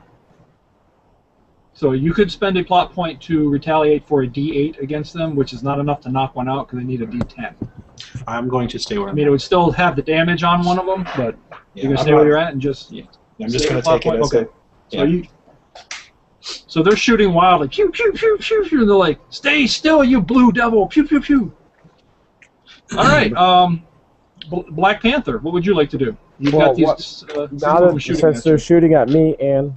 So you could spend a plot point to retaliate for a D8 against them, which is not enough to knock one out because they need a D10. I'm going to stay where I'm it would still have the damage on one of them, but you're going to stay where you're at and just... Yeah. I'm just going to take it as okay. So they're shooting wildly. Pew, pew, pew, pew, pew. And they're like, stay still, you blue devil. Pew, pew, pew. All right. Black Panther, what would you like to do? You've got these... since they're shooting at me and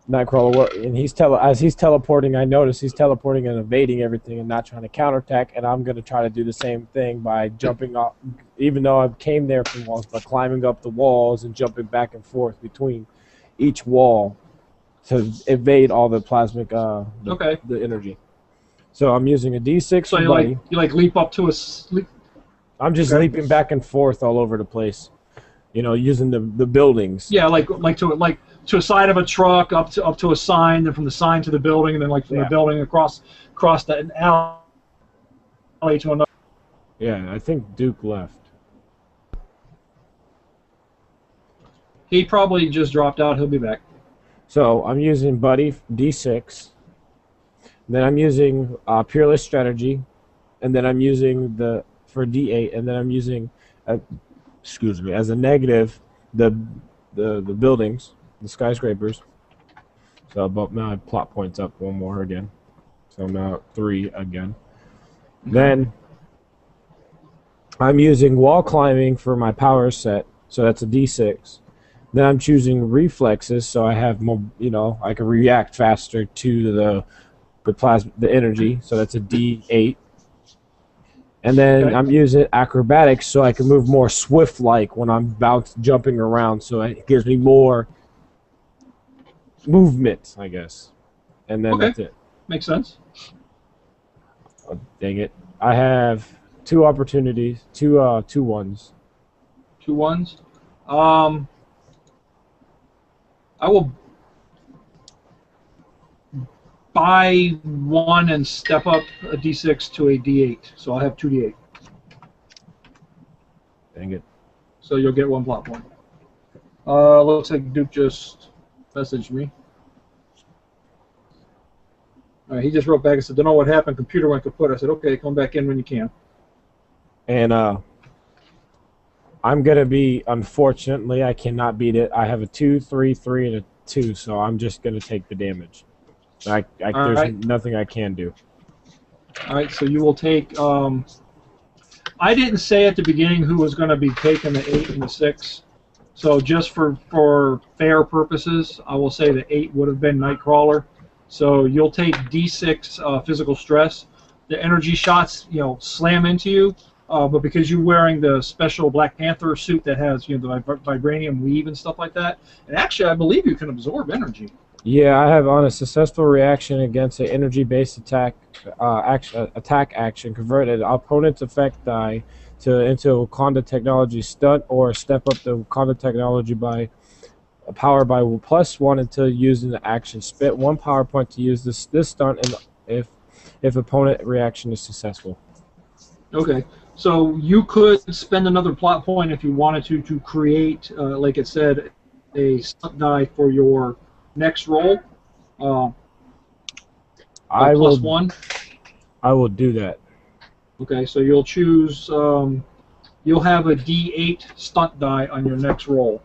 Nightcrawler, and as he's teleporting, I notice he's teleporting and evading everything and not trying to counterattack, and I'm going to try to do the same thing by jumping off, even though I came there from walls, by climbing up the walls and jumping back and forth between each wall to evade all the plasmic, the energy. So I'm using a D6 so for you Buddy. like leap up to a... I'm just leaping back and forth all over the place, using the buildings. Yeah, like to a side of a truck, up to a sign, then from the sign to the building, and then from the building across an alley to another. Yeah, I think Duke left. He probably just dropped out. He'll be back. So I'm using Buddy D6. Then I'm using Peerless Strategy, and then I'm using for D8, and then I'm using, as a negative, the buildings. The skyscrapers. So about my plot points up one more again. So I'm now at 3 again. Then I'm using wall climbing for my power set. So that's a D6. Then I'm choosing reflexes, so I have more. I can react faster to the energy. So that's a D8. And then I'm using acrobatics, so I can move more swift-like when I'm jumping around. So it gives me more movement, I guess. And then that's it. Makes sense. Oh, dang it. I have 2 opportunities, 2 ones. 2 ones? I will buy 1 and step up a D6 to a D8. So I'll have 2 D8. Dang it. So you'll get 1 plot point. Looks like Duke just messaged me. He just wrote back and said, "Don't know what happened. Computer went kaput." I said, "Okay, come back in when you can." And I'm gonna be, unfortunately, I cannot beat it. I have a 2, 3, 3, and a 2, so I'm just gonna take the damage. There's right. nothing I can do. All right, so you will take. I didn't say at the beginning who was going to be taking the 8 and the 6, so just for fair purposes, I will say the 8 would have been Nightcrawler. So you'll take D6 physical stress. The energy shots, slam into you. But because you're wearing the special Black Panther suit that has, the vibranium weave and stuff like that, and actually, I believe you can absorb energy. Yeah, I have on a successful reaction against an energy-based attack action, converted opponent's effect die into Wakanda technology stunt, or step up the Wakanda technology by power by +1 until using the action. Spit 1 power point to use this stunt, and if opponent reaction is successful. Okay. So you could spend another plot point if you wanted to create, like it said, a stunt die for your next roll. I will +1. I will do that. Okay, so you'll choose. You'll have a D8 stunt die on your next roll.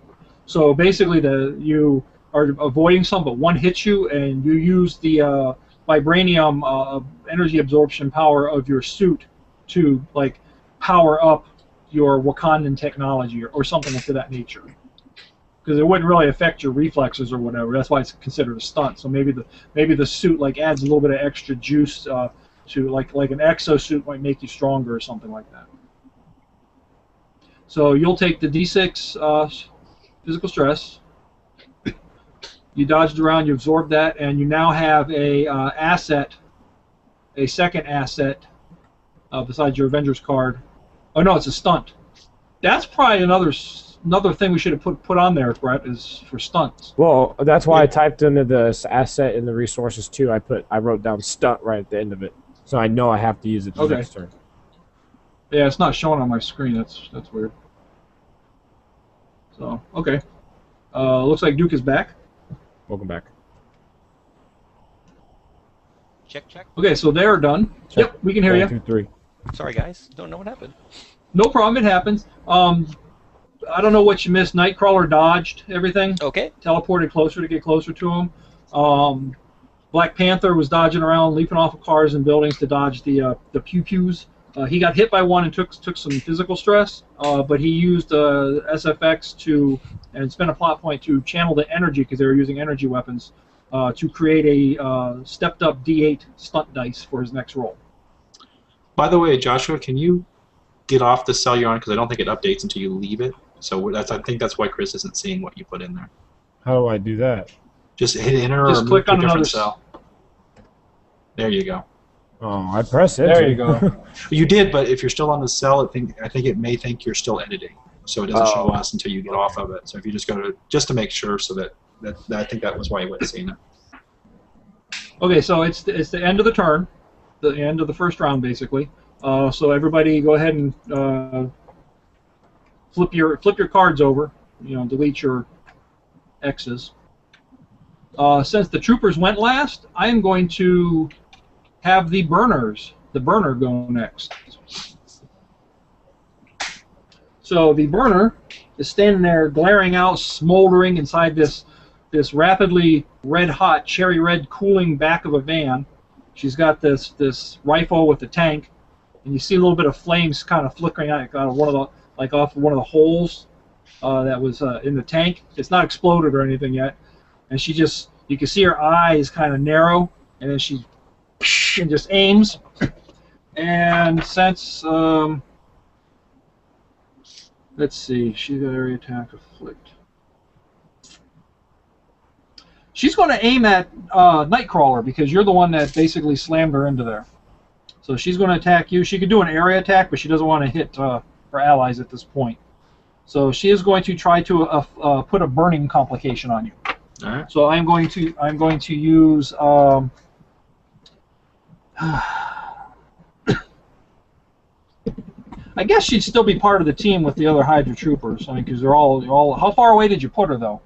So basically, you are avoiding some, but one hits you, and you use the vibranium energy absorption power of your suit to power up your Wakandan technology or something to that nature. Because it wouldn't really affect your reflexes or whatever. That's why it's considered a stunt. So maybe the suit adds a little bit of extra juice to like an exosuit might make you stronger or something like that. So you'll take the D6 physical stress. You dodged around, you absorbed that, and you now have a second asset besides your Avengers card. Oh no, it's a stunt. That's probably another thing we should have put on there, Brett, is for stunts. Well, that's why I typed into the asset in the resources too. I wrote down stunt right at the end of it, so I know I have to use it the next turn. Yeah, it's not showing on my screen. That's weird. So okay, looks like Duke is back. Welcome back. Check. Okay, so they're done. Check. Yep, we can hear 1, you. 2, 3. Sorry, guys. Don't know what happened. No problem. It happens. I don't know what you missed. Nightcrawler dodged everything. Okay. Teleported closer to get closer to him. Black Panther was dodging around, leaping off of cars and buildings to dodge the pew-pews. He got hit by one and took some physical stress, but he used SFX and spent a plot point to channel the energy, because they were using energy weapons, to create a stepped-up D8 stunt dice for his next roll. By the way, Joshua, can you get off the cell you're on, because I don't think it updates until you leave it. So I think that's why Chris isn't seeing what you put in there. How do I do that? Just hit enter or Just move click to a on different another cell. There you go. Oh, I press it. There you go. You did, but if you're still on the cell, I think it may think you're still editing, so it doesn't show us until you get off of it. So if you just go to make sure, so that I think that was why you wasn't seeing it. Okay, so it's the end of the turn, the end of the first round, basically. So everybody, go ahead and flip your cards over. Delete your X's. Since the troopers went last, I am going to have the burner go next. So the burner is standing there, glaring out, smoldering inside this rapidly red-hot, cherry red cooling back of a van. She's got this rifle with the tank, and you see a little bit of flames kind of flickering out of one of the holes that was in the tank. It's not exploded or anything yet, and you can see her eyes kind of narrow, and then she just aims. And since let's see, she's got area attack afflict. She's going to aim at Nightcrawler, because you're the one that basically slammed her into there. So she's going to attack you. She could do an area attack, but she doesn't want to hit her allies at this point. So she is going to try to put a burning complication on you. All right. So I'm going to use I guess she'd still be part of the team with the other Hydra troopers. Because they're all. How far away did you put her, though?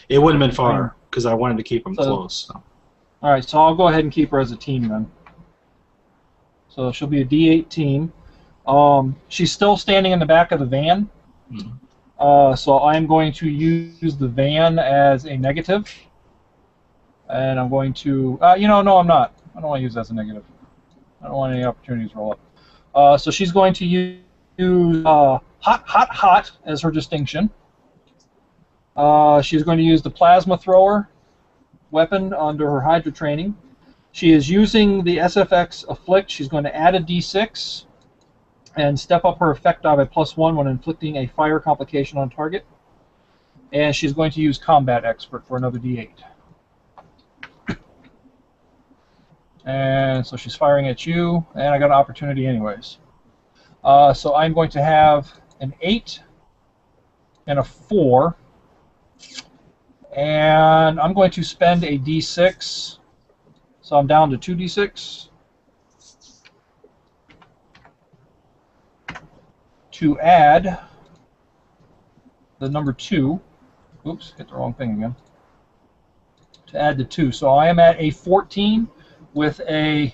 It wouldn't have been far, because I wanted to keep them close. So. All right, so I'll go ahead and keep her as a team then. So she'll be a D8 team. She's still standing in the back of the van. So I'm going to use the van as a negative. And I'm going to... no, I'm not. I don't want to use that as a negative. I don't want any opportunities to roll up. So she's going to use hot as her distinction. She's going to use the plasma thrower weapon under her Hydra training. She is using the SFX Afflict. She's going to add a D6 and step up her effect die by +1 when inflicting a fire complication on target. And she's going to use Combat Expert for another D8. And so she's firing at you, and I got an opportunity anyways. So I'm going to have an 8 and a 4. And I'm going to spend a D6. So I'm down to 2d6 to add the number 2. Oops, hit the wrong thing again. To add the 2. So I am at a 14 with a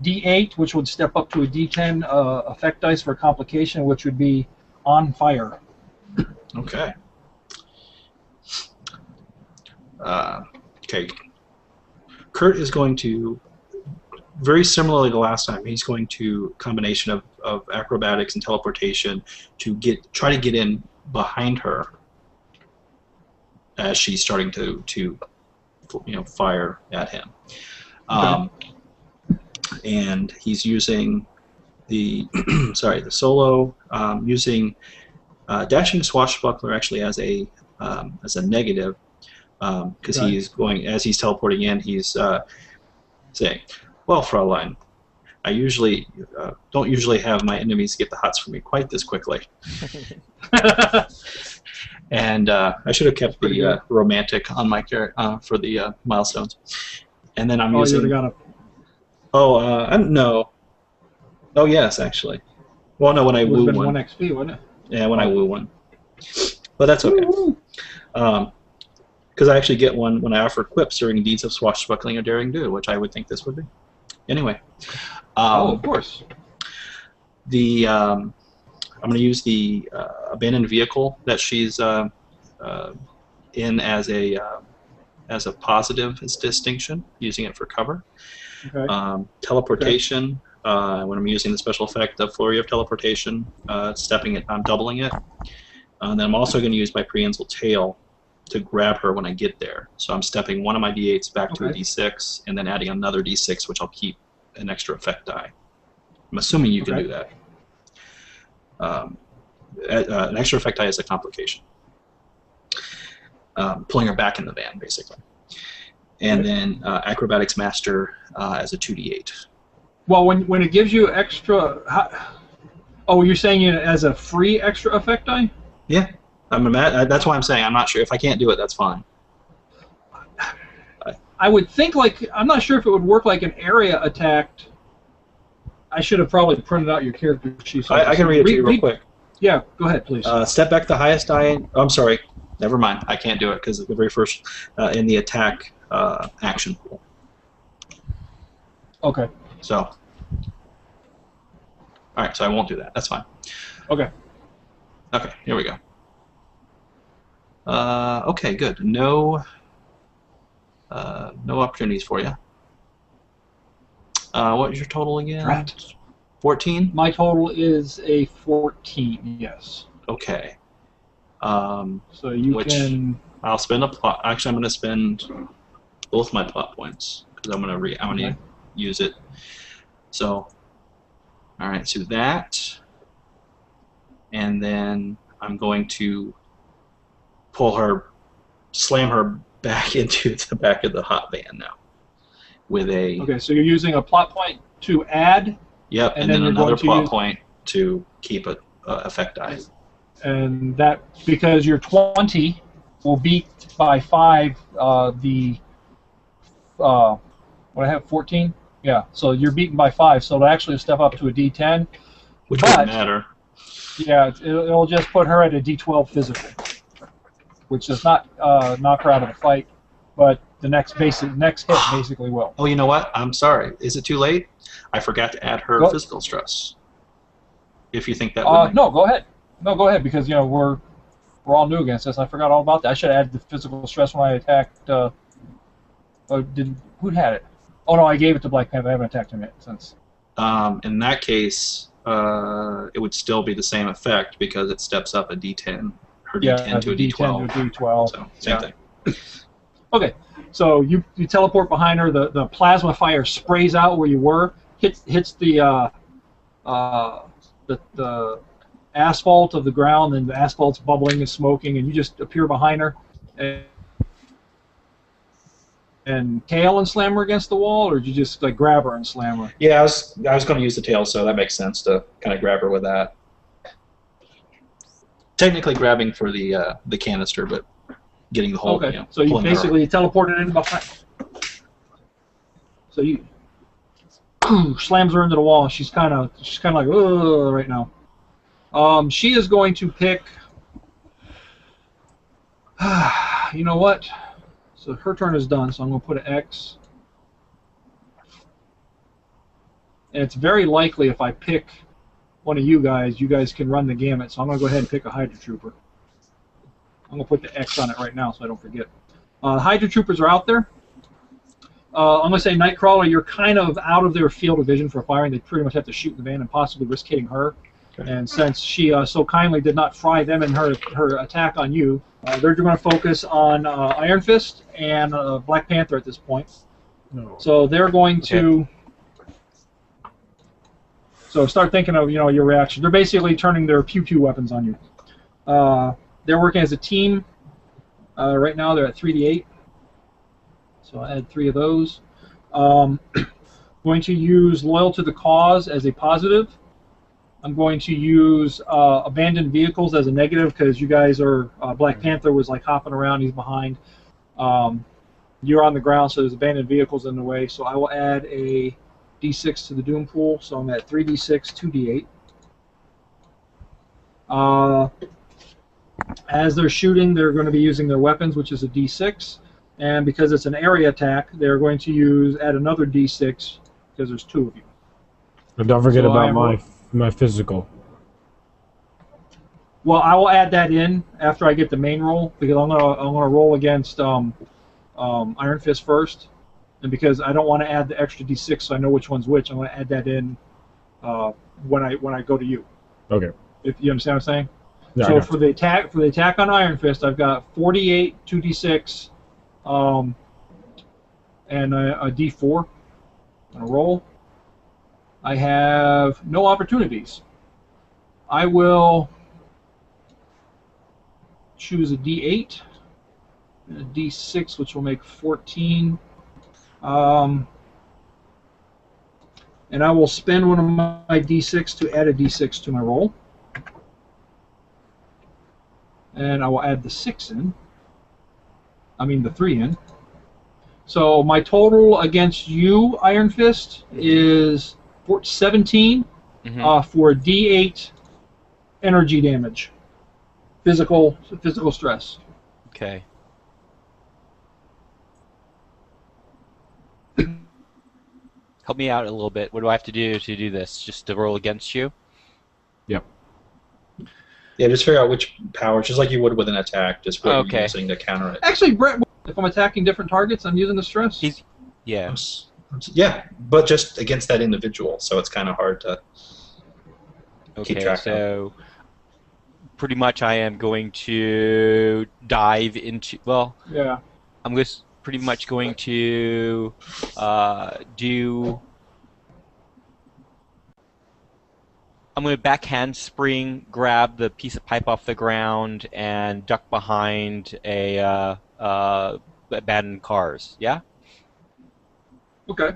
D8, which would step up to a D10 effect dice for a complication, which would be on fire. Okay. Okay. Kurt is going to, very similarly to last time, he's going to combination of acrobatics and teleportation to try to get in behind her as she's starting to fire at him. And he's using the the solo using dashing swashbuckler actually as a negative. Because he's going, as he's teleporting in, he's saying, "Well, Fraulein, I usually don't usually have my enemies get the hots for me quite this quickly." And I should have kept the romantic on my for the milestones. And then I'm using. You got no. Oh yes, actually. Well, no, when I woo one. 1 XP, wouldn't it? Yeah, when I woo one. But that's okay. Because I actually get one when I offer quips during deeds of swashbuckling or daring do, which I would think this would be. Anyway. Of course. I'm going to use the abandoned vehicle that she's in as a positive distinction, using it for cover. Okay. Teleportation. When I'm using the special effect, the flurry of teleportation, stepping it, I'm doubling it. And then I'm also going to use my prehensile tail to grab her when I get there. So I'm stepping one of my D8s back to a D6, and then adding another D6, which I'll keep an extra effect die. I'm assuming you can do that. An extra effect die is a complication. Pulling her back in the van, basically. And then Acrobatics Master as a 2D8. Well, when it gives you extra... you're saying it as a free extra effect die? Yeah. That's why I'm saying I'm not sure. If I can't do it, that's fine. I would think, I'm not sure if it would work like an area attacked. I should have probably printed out your character sheet. So I can read it to you real quick. Yeah, go ahead, please. Step back the highest die. I'm sorry. Never mind. I can't do it because it's the very first in the attack action pool. Okay. So. All right, so I won't do that. That's fine. Okay. Okay, here we go. Okay, good. No opportunities for you. What was your total again? Right. 14? My total is a 14, yes. Okay. So you can... I'll spend a plot. Actually, I'm going to spend both my plot points because I'm going to use it. So, all right. So that, and then I'm going to slam her back into the back of the hot van now. With a. Okay. So you're using a plot point to add. Yep, and then another plot point to keep an effect die. And that, because your 20 will beat by 5 what I have, 14? Yeah, so you're beaten by 5, so it'll actually step up to a D10. Which wouldn't matter. Yeah, it'll just put her at a D12 physical, which does not knock her out of the fight, but the next hit basically will. Oh, you know what? I'm sorry. Is it too late? I forgot to add her physical stress. If you think that would. No, go ahead. No, go ahead, because we're all new against this. I forgot all about that. I should have added the physical stress when I attacked. Who had it? Oh no, I gave it to Black Panther. I haven't attacked him yet since. In that case, it would still be the same effect because it steps up a D10, her D10 to a D12. D10 to a D12. So same thing. Okay, so you teleport behind her. The plasma fire sprays out where you were, hits the asphalt of the ground, and the asphalt's bubbling and smoking, and you just appear behind her and tail and slam her against the wall, or did you just like grab her and slam her? Yeah, I was going to use the tail, so that makes sense to kind of grab her with that. Technically grabbing for the canister, but getting the whole. Okay, so you basically teleported in behind. So you slams her into the wall. She's kind of like ugh right now. She is going to pick. You know what? So her turn is done. So I'm going to put an X. And it's very likely if I pick one of you guys can run the gamut. So I'm going to go ahead and pick a Hydra Trooper. I'm going to put the X on it right now so I don't forget. Hydra Troopers are out there. I'm going to say Nightcrawler, you're kind of out of their field of vision for firing. They pretty much have to shoot in the van and possibly risk hitting her. Okay. And since she so kindly did not fry them in her attack on you, they're going to focus on Iron Fist and Black Panther at this point. No. So they're going to... So start thinking of your reaction. They're basically turning their pew-pew weapons on you. They're working as a team. Right now they're at 3d8. So I add 3 of those. Going to use Loyal to the Cause as a positive. I'm going to use Abandoned Vehicles as a negative because you guys are... Black Panther was like hopping around. He's behind. You're on the ground, so there's Abandoned Vehicles in the way. So I will add a D6 to the Doom Pool. So I'm at 3d6, 2d8. As they're shooting, they're going to be using their weapons, which is a D6. And because it's an area attack, they're going to add another D6 because there's 2 of you. And don't forget about my physical. Well, I will add that in after I get the main roll because I'm gonna roll against Iron Fist first, and because I don't want to add the extra D6, so I know which one's which. I'm going to add that in when I go to you. Okay. If you understand what I'm saying. Yeah, so for the attack on Iron Fist, I've got 48 2d6, and a D4 on a roll. I have no opportunities. I will choose a D8 and a D6, which will make 14. And I will spend one of my D6 to add a D6 to my roll. And I will add the 6 in. I mean the 3 in. So my total against you, Iron Fist, is 17 for D8 energy damage. Physical stress. Okay. Help me out a little bit. What do I have to do this? Just to roll against you? Yep. Yeah, just figure out which powers, just like you would with an attack, just what you're using to counter it. Actually, Brett, if I'm attacking different targets, I'm using the stress. Yeah. Yeah, but just against that individual, so it's kind of hard to keep track of. So pretty much I am going to dive into... Well, yeah. I'm just pretty much going to do... I'm going to backhand spring, grab the piece of pipe off the ground, and duck behind a abandoned cars. Yeah? Okay.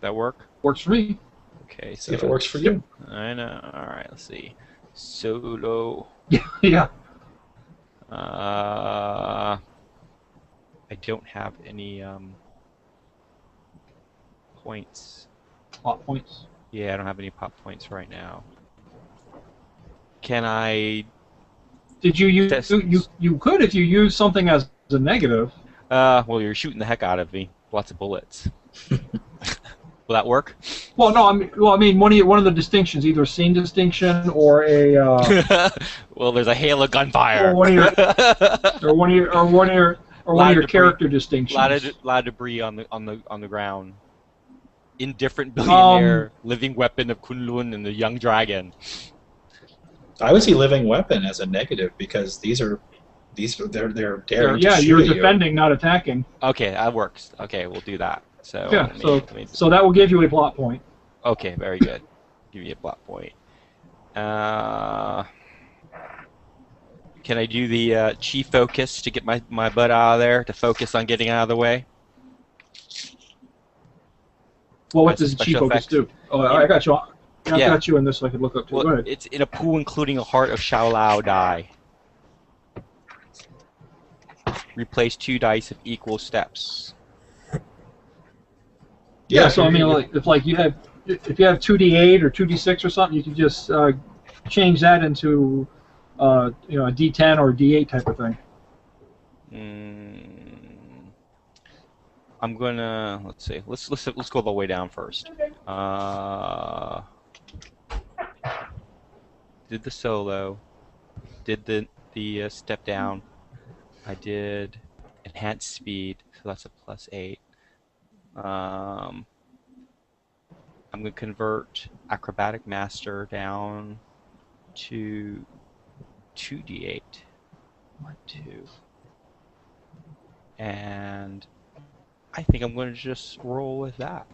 That work? Works for me. Okay, so see if it works for you. I know. All right, let's see. Solo. Yeah. I don't have any points. Pop points. Yeah, I don't have any pop points right now. Can I? Did you use? You could if you use something as a negative. Well, you're shooting the heck out of me. Lots of bullets. Will that work? Well, no, I mean, one of the distinctions, either a scene distinction or a Well, there's a hail of gunfire. or one of your character distinctions. Lot of debris on the ground. Indifferent billionaire, living weapon of Kunlun and the young dragon. I would see living weapon as a negative because they're daring. Yeah, to you're shoot defending, not attacking. Okay, that works. Okay, we'll do that. So Yeah, so that will give you a plot point. Okay, very good. Give you a plot point. Can I do the chi focus to get my butt out of there, to focus on getting out of the way? Well, what That's does chi special focus effects. do? Oh, I got you. I Yeah. got you in this, so I could look up too. Go Well, ahead. it's in a pool including a heart of Shaolao die. Replace 2 dice of equal steps. Yeah, so I mean, like if you have 2d8 or 2d6 or something, you can just change that into a d10 or a d8 type of thing. I'm gonna let's see. Let's go the way down first. Did the solo. Did the step down. I did enhanced speed, so that's a +8. I'm gonna convert acrobatic master down to 2d8. 1, 2. And I think I'm going to just roll with that.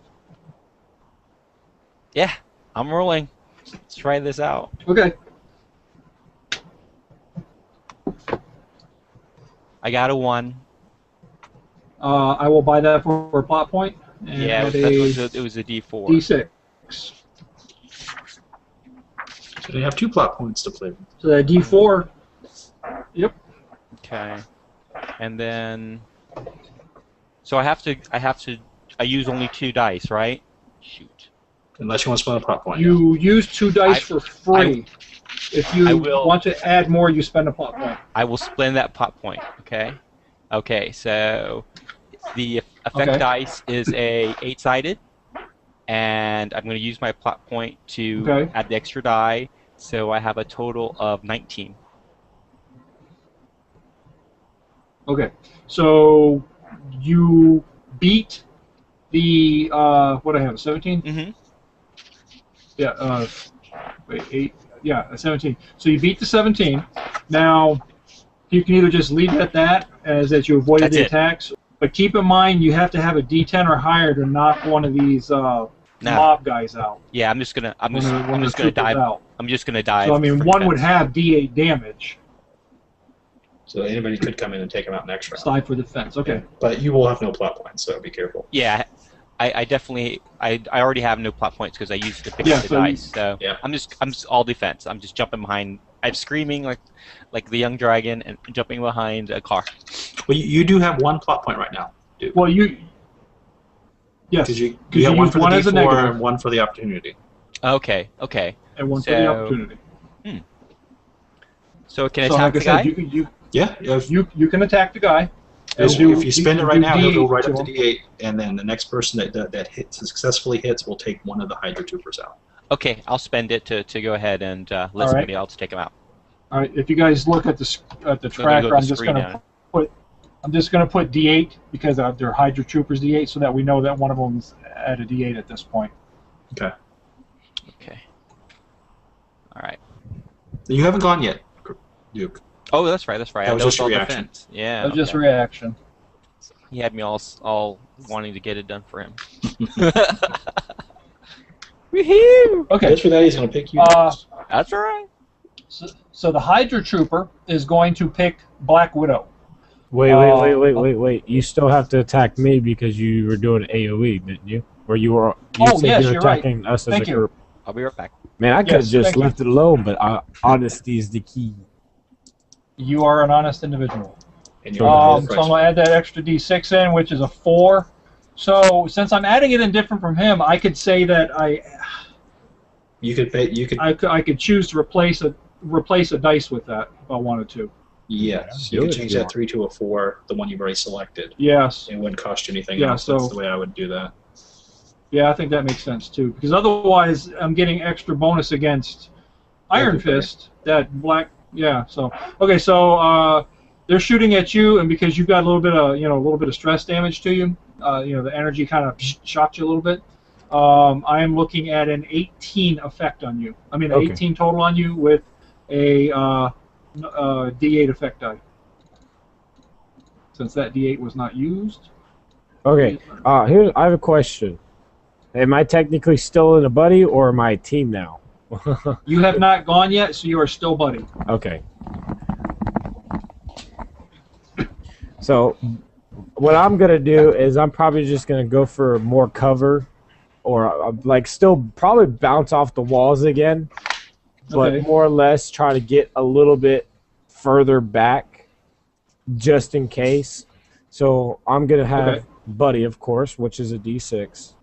Yeah, I'm rolling. Let's try this out. Okay. I got a 1. I will buy that for a plot point. And Yeah, it was a D4. d6. So they have 2 plot points to play with. So that d4. Yep. Okay. And then, so I use only 2 dice, right? Shoot. Unless you want to spend a plot point. You use 2 dice for free. If you I will- want to add more, you spend a plot point. I will spend that plot point. Okay. Okay. So the effect Okay. dice is a 8-sided, and I'm going to use my plot point to Okay. add the extra die. So I have a total of 19. Okay. So you beat the what I have, 17? Mm-hmm. Yeah. Wait, 8. Yeah, a 17. So you beat the 17. Now you can either just leave it at that, as that you avoided That's the it. attacks, but keep in mind you have to have a D10 or higher to knock one of these mob guys out. Yeah, I'm just gonna One of the gonna troopers dive. out. I'm just gonna dive. So I mean, for one would defense. have D8 damage. So anybody could come in and take them out next round. Slide for defense. Okay. But you will have no plot points, so be careful. Yeah, I definitely I already have no plot points because I used to pick Yeah, up the so you- dice. So Yeah. I'm just all defense. I'm just jumping behind. I'm screaming like the young dragon and jumping behind a car. Well, you do have 1 plot point right now, dude. Well, you. Yes. Because you you have 1 used for the one as a D4 negative. and 1 for the opportunity. Okay, okay. And one for the So- opportunity. So can I So attack like the I guy? said, Yeah. If you can attack the guy. you spend it right now, he'll go right to up to him. D8, and then the next person that successfully hits will take one of the Hydra troopers out. Okay, I'll spend it to go ahead and let right. somebody else take him out. All right. If you guys look at the go to tracker, the I'm just screen going to now. put D8 because they're Hydra troopers D8, so that we know that one of them's at a D8 at this point. Okay. Okay. All right. You haven't gone yet, Duke. Oh, that's right. That's right. That I was know just it's all your reaction. defense. Yeah. That was just okay. reaction. He had me all wanting to get it done for him. Woohoo! Okay. Just for that, he's going to pick you Uh, next. That's all right. So the Hydra trooper is going to pick Black Widow. Wait. You still have to attack me because you were doing AoE, didn't you? Or you were Oh, said yes, you were you're right. attacking us as Thank a you. group. I'll be right back. Man, I could have Yes, just thank you. left it alone, but honesty is the key. You are an honest individual. And you'll roll the So I'm going to add that extra D6 in, which is a 4. So since I'm adding it in different from him, I could say that You could I could choose to replace a dice with that if I wanted to. Yes, Yeah, you do can it change if you that 3 to a 4, the one you've already selected. Yes. It wouldn't cost you anything Yeah, else. That's so- the way I would do that. Yeah, I think that makes sense too. Because otherwise, I'm getting extra bonus against Iron Everybody. Fist. That black. Yeah. So okay. So they're shooting at you, and because you've got a little bit of a little bit of stress damage to you, the energy kind of shocked you a little bit. I am looking at an 18 effect on you. I mean, an Okay. 18 total on you with a D8 effect die. Since that D8 was not used. Okay. Here I have a question. Am I technically still in a buddy, or am I a team now? You have not gone yet, so you are still buddy. Okay. So, what I'm gonna do is I'm probably just gonna go for more cover, or like still probably bounce off the walls again, but Okay. more or less try to get a little bit further back, just in case. So I'm gonna have Okay. buddy, of course, which is a D6.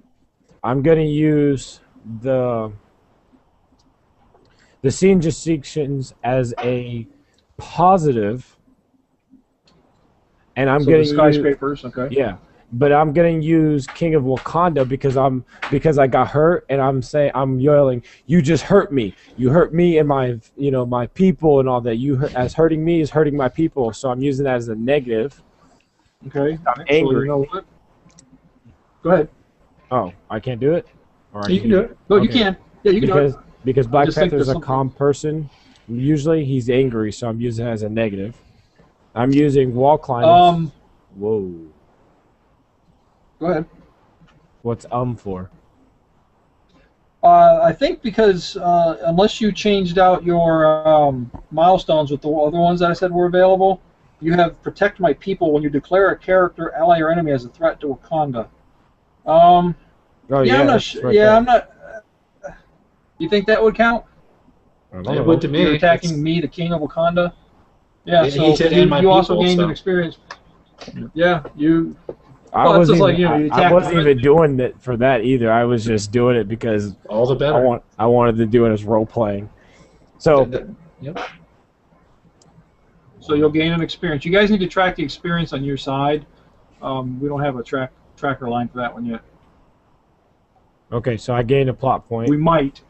I'm gonna use the scene distinctions as a positive, and I'm So gonna the skyscrapers. Okay. yeah, but I'm gonna use King of Wakanda because I got hurt, and I'm yelling, "You just hurt me! You hurt me and my people and all that. As hurting me is hurting my people." So I'm using that as a negative. Okay. I'm angry. So you know what? Go ahead. Oh, I can't do it. Or I You can do it. No, you Okay. can. Yeah, you can do it. Because Black just think Panther's a there's calm person. Usually he's angry, so I'm using it as a negative. I'm using wall climbing. Whoa. Go ahead. What's for? I think because unless you changed out your milestones with the other ones that I said were available, you have protect my people when you declare a character, ally, or enemy as a threat to Wakanda. Oh Yeah, I'm not that's sure. right Yeah, there. I'm not. You think that would count? I don't It know. would to me. You're attacking me, the king of Wakanda. Yeah, Yeah, so he said, you, "And my you also people," gained so- an experience. Yeah, you. I Well, it's wasn't just like, even, you I attack wasn't them. even doing it for that either. I was just doing it because All the better. I wanted to do it as role playing. So Yep. So you'll gain an experience. You guys need to track the experience on your side. We don't have a tracker line for that one yet. okay, so I gained a plot point. We might.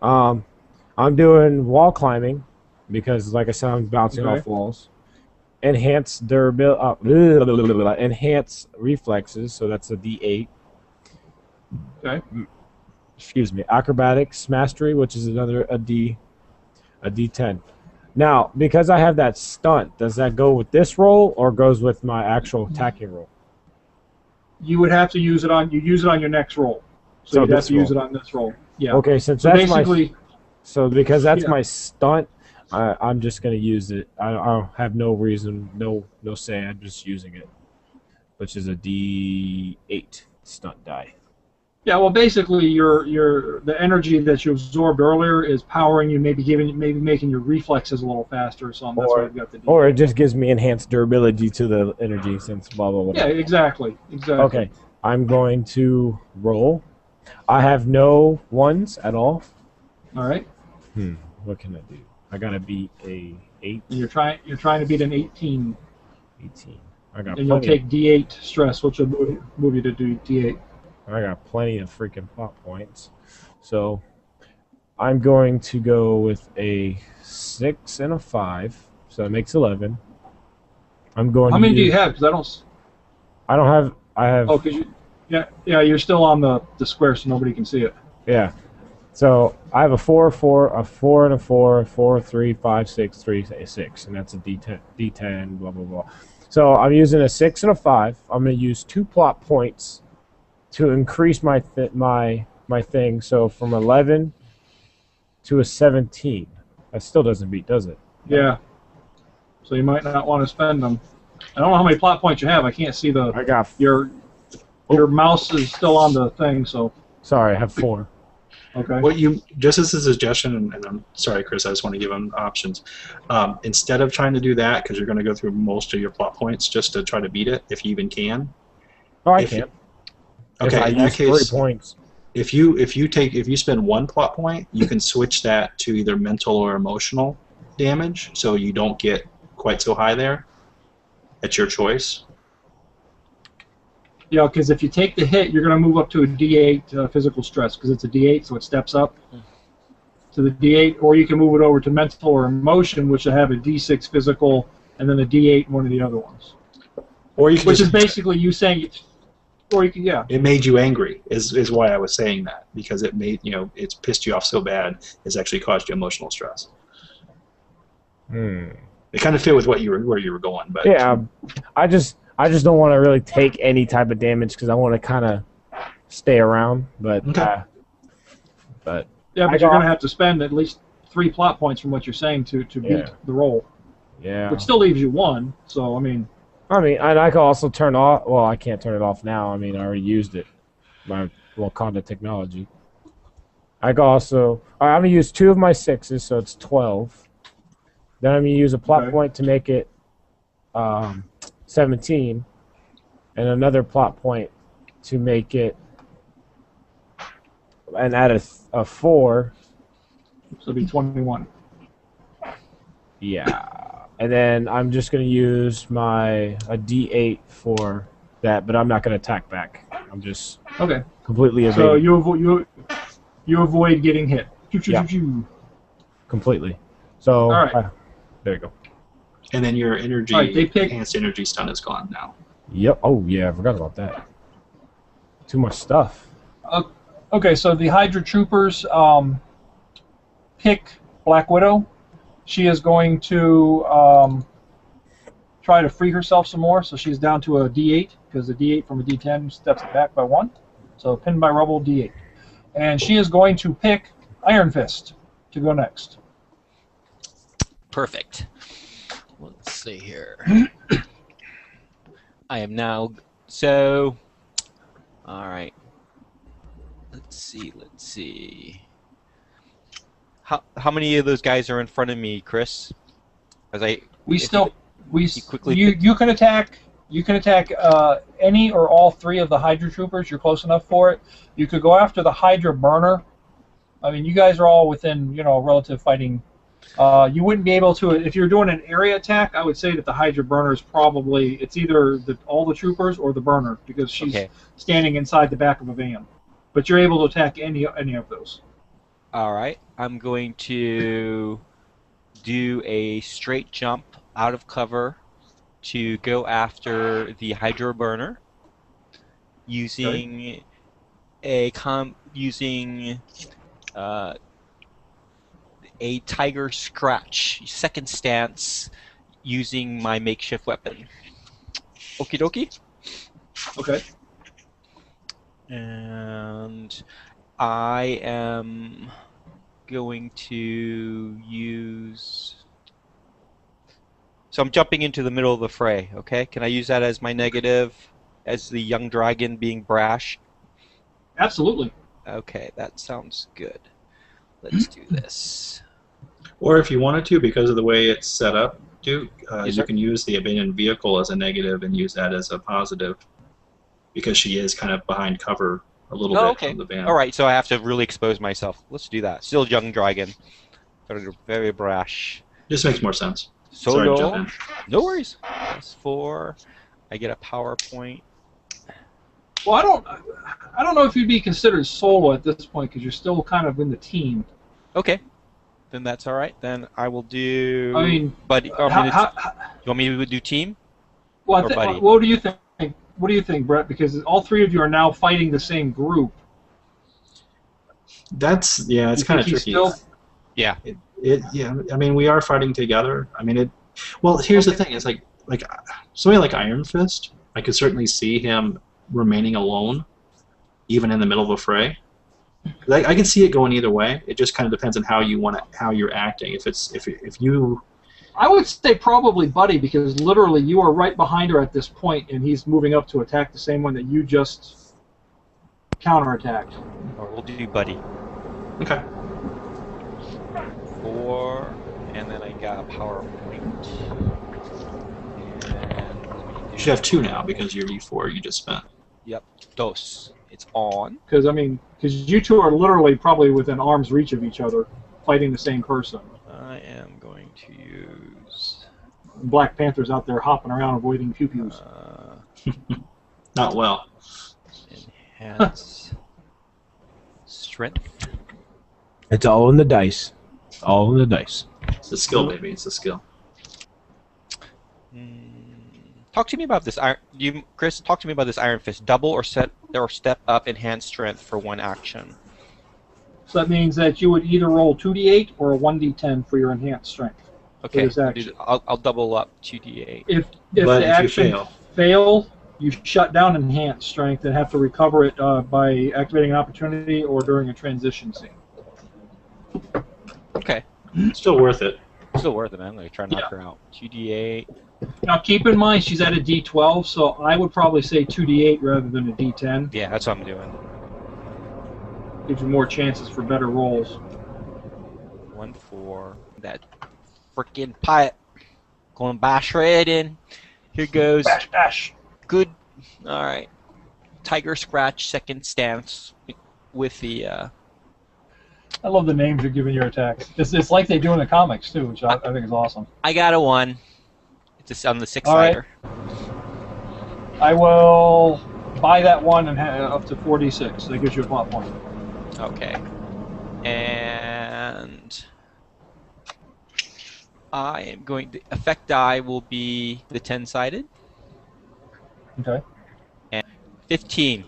I'm doing wall climbing because, like I said, I'm bouncing Okay. off walls. Enhance durability, enhance reflexes, so that's a D8. Okay. Excuse me. Acrobatics mastery, which is another a D10. Now, because I have that stunt, does that go with this roll or goes with my actual attacking roll? You would have to use it on. You use it on your next roll. So So you'd have this to use roll. it on this roll. Yeah. Okay, since So that's basically, because that's Yeah. my stunt, I'm just gonna use it. I have no reason, no say. I'm just using it, which is a D8 stunt die. yeah. Well, basically, the energy that you absorbed earlier is powering you, maybe making your reflexes a little faster or something. That's Or- why you've got the. Or it just gives me enhanced durability to the energy since blah blah blah. Yeah. Exactly. Okay, I'm going to roll. I have no ones at all. All right. What can I do? I gotta beat a 8, And you're trying to beat an 18, 18. I got and you'll plenty. take D8 stress, which will move you to do D8. I got plenty of freaking plot points. So I'm going to go with a 6 and a 5. So that makes 11. I'm going How to many do use- you have? Because I don't. I don't have. I have. Oh, because yeah, you're still on the square, so nobody can see it. Yeah. So I have a 4, 4, a 4, and a 4, 4, 3, 5, 6, 3, 6, and that's a D10, blah blah blah. So I'm using a 6 and a 5. I'm going to use 2 plot points to increase my thing. So from 11 to a 17. That still doesn't beat, does it? Yeah. So you might not want to spend them. I don't know how many plot points you have. I can't see I got. your mouse is still on the thing. So Sorry, I have 4. okay. What you just as a suggestion, and I'm sorry, Chris, I just want to give them options. Instead of trying to do that, because you're going to go through most of your plot points just to try to beat it, if you even can. Oh, I If- can't. Okay, If I in that use 3 case, points. if you spend one plot point, you can switch that to either mental or emotional, damage, so you don't get quite so high there. It's your choice. Yeah, because if you take the hit, you're going to move up to a D8 physical stress, because it's a D8, so it steps up to the D8, or you can move it over to mental or emotion, which will have a D6 physical, and then a D8 one of the other ones. Or you can Which just, is basically you saying, or you can, yeah. it made you angry, is why I was saying that, because it made, it's pissed you off so bad, it's actually caused you emotional stress. It kind of fit with where you were going, but Yeah, I just don't want to really take any type of damage because I want to kind of stay around. But Okay. Yeah, but you're going to have to spend at least 3 plot points from what you're saying to beat the roll. Yeah. Which still leaves you 1, so, I mean, and I can also turn off. Well, I can't turn it off now. I mean, I already used it. My Wakanda technology. I can also. All right, I'm gonna use 2 of my 6s, so it's 12. Then I'm gonna use a plot point to make it 17, and another plot point to make it, and add a 4. so it'll be 21. Yeah. And then I'm just going to use a D8 for that, but I'm not going to attack back. I'm just completely evading. So you avoid getting hit. Yeah. Completely. So all right. There you go. And then your energy, enhanced energy stun is gone now. Yep. Oh yeah, I forgot about that. Too much stuff. Okay, so the Hydra troopers pick Black Widow. She is going to try to free herself some more, so she's down to a D8, because the D8 from a D10 steps it back by 1. So pinned by rubble, D8. And she is going to pick Iron Fist to go next. Perfect. Let's see here. I am now... So... Alright. Let's see. How many of those guys are in front of me, Chris? You can attack any or all 3 of the Hydra troopers. You're close enough for it. You could go after the Hydra burner. I mean, you guys are all within relative fighting. You wouldn't be able to, if you're doing an area attack. I would say that the Hydra burner is probably, it's either all the troopers or the burner, because she's standing inside the back of a van. But you're able to attack any of those. Alright, I'm going to do a straight jump out of cover to go after the Hydra burner using a Tiger Scratch second stance using my makeshift weapon. Okie dokie. Okay. And I am going to use... So I'm jumping into the middle of the fray, okay? Can I use that as my negative, as the young dragon being brash? Absolutely. Okay, that sounds good. Let's do this. Or if you wanted to, because of the way it's set up, Duke, Yes, you can use the abandoned vehicle as a negative and use that as a positive, because she is kind of behind cover a little bit from the van. All right, so I have to really expose myself. Let's do that. Still young dragon. Very brash. Just makes more sense. Sorry to jump in. No worries. +4. I get a power point. Well, I don't know if you'd be considered solo at this point, because you're still kind of in the team. Okay. Then that's all right. Then I will do... I mean... Buddy. You want me to do team? Well, or buddy? What do you think? What do you think, Brett? Because all 3 of you are now fighting the same group. It's kind of tricky. Yeah. Yeah. I mean, we are fighting together. I mean, Well, here's the thing. It's like somebody like Iron Fist. I could certainly see him remaining alone, even in the middle of a fray. I can see it going either way. It just kind of depends on how you're acting. If you. I would say probably Buddy, because literally you are right behind her at this point, and he's moving up to attack the same one that you just counterattacked. Or we'll do Buddy. Okay. 4, and then I got a power point. And You should have 2 now because your E4 you just spent. Yep, dos. It's on. Because you 2 are literally probably within arm's reach of each other, fighting the same person. I am going to use Black Panther's out there hopping around avoiding pew-pews. Not well. enhance strength. It's all in the dice. All in the dice. It's a skill, baby. It's a skill. Talk to me about this iron. Chris, talk to me about this Iron Fist. Double or step up enhanced strength for one action. So that means that you would either roll 2d8 or a 1d10 for your enhanced strength. Okay, this action. I'll double up 2d8. If But the if you action fails, you shut down enhanced strength and have to recover it by activating an opportunity or during a transition scene. Okay, Still worth it. still worth it, man. I'm gonna try to knock her out. 2d8. Now keep in mind she's at a d12, so I would probably say 2d8 rather than a d10. Yeah, that's what I'm doing. Gives you more chances for better rolls. 1 4. That freaking pipe. Going bash right in. Here goes. Bash, bash. Good. All right. Tiger Scratch second stance with the. I love the names you're giving your attack. It's like they do in the comics too, which I think is awesome. I got a 1. It's on the 6 All right. sider. I will buy that one and up to 4d6. That gives you a plot point. Okay. And I am going to effect die will be the 10 sided. Okay. And 15.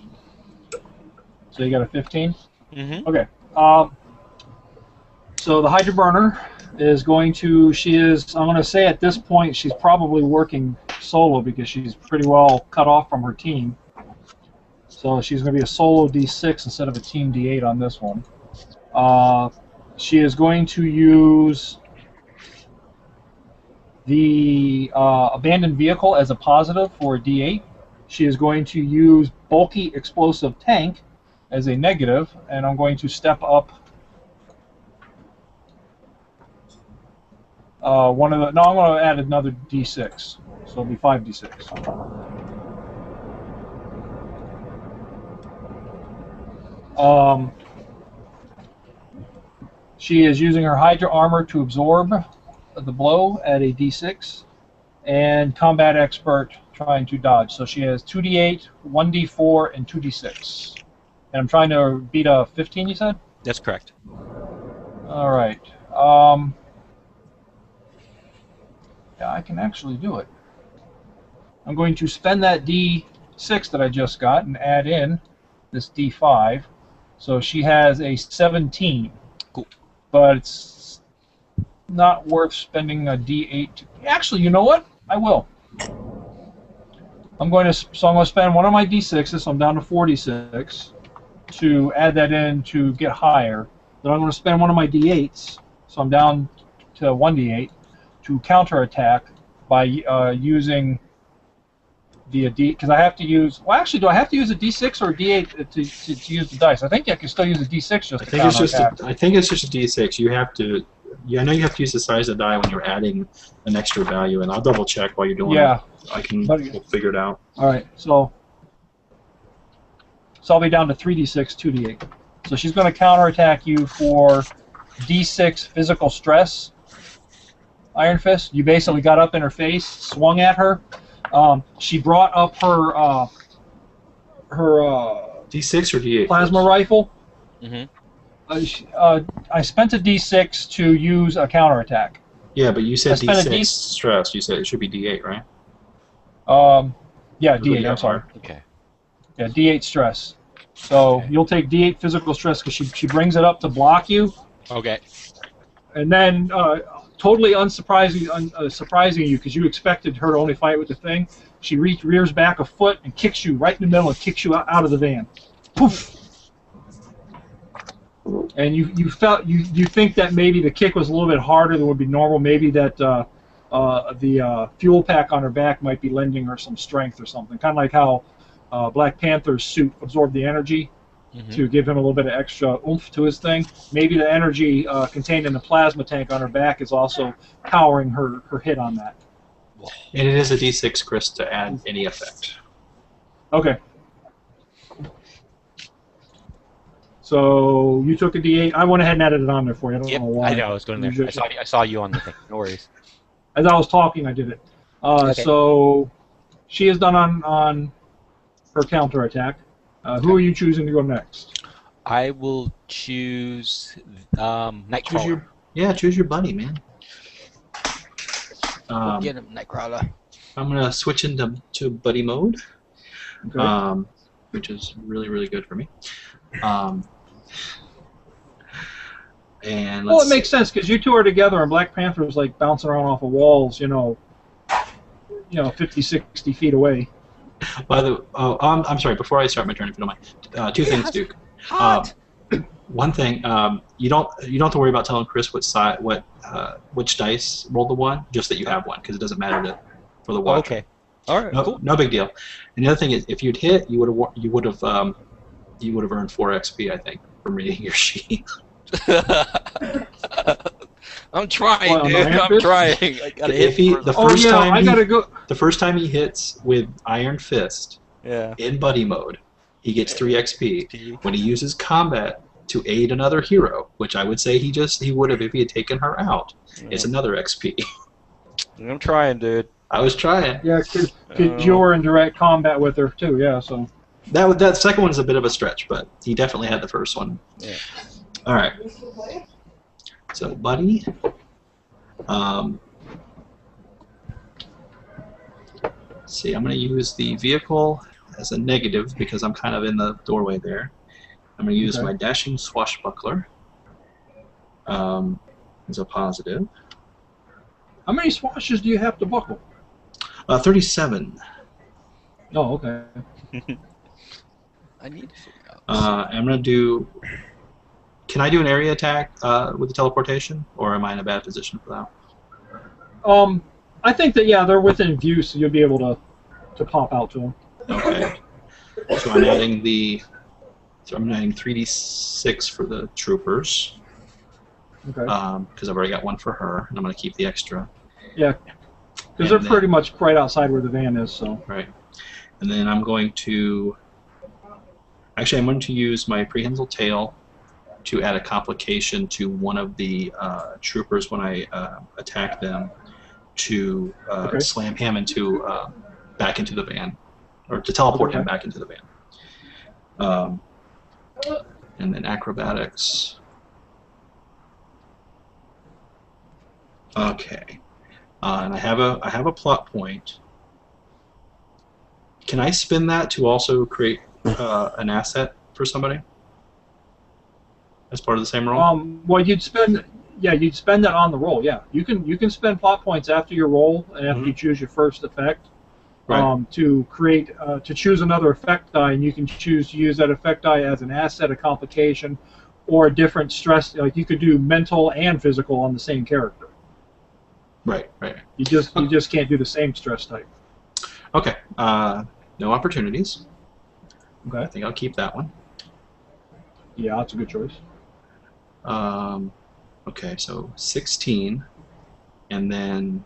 So you got a 15. Mm-hmm. Okay. So the Hydra burner is going to. I'm going to say at this point she's probably working solo because she's pretty well cut off from her team. So she's going to be a solo D6 instead of a team D8 on this one. She is going to use the abandoned vehicle as a positive for a D8. She is going to use bulky explosive tank as a negative, and I'm going to step up I'm going to add another D6, so it'll be 5d6. She is using her Hydra armor to absorb the blow at a D6, and combat expert trying to dodge. So she has 2d8, 1d4, and 2d6. And I'm trying to beat a 15, you said? That's correct. All right. Yeah, I can actually do it. I'm going to spend that D6 that I just got and add in this D5. So she has a 17. Cool. But it's not worth spending a D8. Actually, you know what? I will. I'm going to spend one of my D6s, so I'm down to 46, to add that in to get higher. Then I'm going to spend one of my D8s, so I'm down to 1d8, to counterattack by using the D, because I have to use. Well, actually, do I have to use a D6 or a D8 to use the dice? I think I can still use a D6 just to counterattack. I think it's just a D6. You have to. Yeah, I know you have to use the size of the die when you're adding an extra value, and I'll double check while you're doing it. We'll figure it out. All right, so I'll be down to 3d6, 2d8. So she's going to counterattack you for D6 physical stress. Iron Fist. You basically got up in her face, swung at her. She brought up her D6 or D8? Plasma rifle. Mm-hmm. I spent a D6 to use a counterattack. Yeah, but you said spent D6 stress. You said it should be D8, right? Yeah, D8. I'm sorry. Okay. Yeah, D8 stress. So you'll take D8 physical stress because she brings it up to block you. Okay. And then, totally surprising you because you expected her to only fight with the thing. She rears back a foot and kicks you right in the middle and kicks you out of the van. Poof! And you think that maybe the kick was a little bit harder than would be normal. Maybe that the fuel pack on her back might be lending her some strength or something. Kind of like how Black Panther's suit absorbed the energy to give him a little bit of extra oomph to his thing. Maybe the energy contained in the plasma tank on her back is also powering her hit on that. And it is a D6, Chris, to add any effect. Okay. So you took a D8. I went ahead and added it on there for you. I don't Yep, know why. I know. I was going there. I saw you on the thing. No worries. As I was talking, I did it. Okay. So she is done on her counterattack. Who are you choosing to go next? I will choose Nightcrawler. Choose your buddy, man. Get him, Nightcrawler. I'm gonna switch into buddy mode, Okay. which is really, really good for me. And Well, it makes sense because you two are together, and Black Panther is like bouncing around off of walls, 50, 60 feet away. I'm sorry. Before I start my turn, if you don't mind, two things, Duke. One thing, you don't have to worry about telling Chris which dice rolled the one, just that you have one, because it doesn't matter for the watch. Okay. All right. Cool. No big deal. And the other thing is, if you'd hit, you would have earned 4 XP, I think, from reading your sheet. I'm trying, Well, dude. I'm trying. I gotta hit. The first time he hits with Iron Fist in buddy mode, he gets 3 XP. When he uses combat to aid another hero, which I would say he would have if he had taken her out, it's another XP. I'm trying, dude. I was trying. Yeah, because you're in direct combat with her too. Yeah, so that second one is a bit of a stretch, but he definitely had the first one. Yeah. All right. So, buddy. See, I'm going to use the vehicle as a negative because I'm kind of in the doorway there. I'm going to use my dashing swashbuckler as a positive. how many swashes do you have to buckle? 37. Oh, okay. I need to figure out. I'm going to do... Can I do an area attack with the teleportation, or am I in a bad position for that? I think that they're within view, so you'll be able to pop out to them. Okay. So I'm adding 3d6 for the troopers. Okay. Because I've already got one for her, and I'm going to keep the extra. Yeah. Because they're pretty much right outside where the van is, so. Right. And then I'm going to... Actually, I'm going to use my prehensile tail to add a complication to one of the troopers when I attack them to slam him back into the van, or to teleport him back into the van. And then acrobatics. Okay. And I have a plot point. Can I spin that to also create an asset for somebody? As part of the same roll? Well, you'd spend that on the roll. Yeah, you can spend plot points after your roll and after you choose your first effect. Right. To create to choose another effect die, and you can choose to use that effect die as an asset, a complication, or a different stress. Like you could do mental and physical on the same character. Right. You just can't do the same stress type. Okay. No opportunities. Okay. I think I'll keep that one. Yeah, that's a good choice. Okay, so 16, and then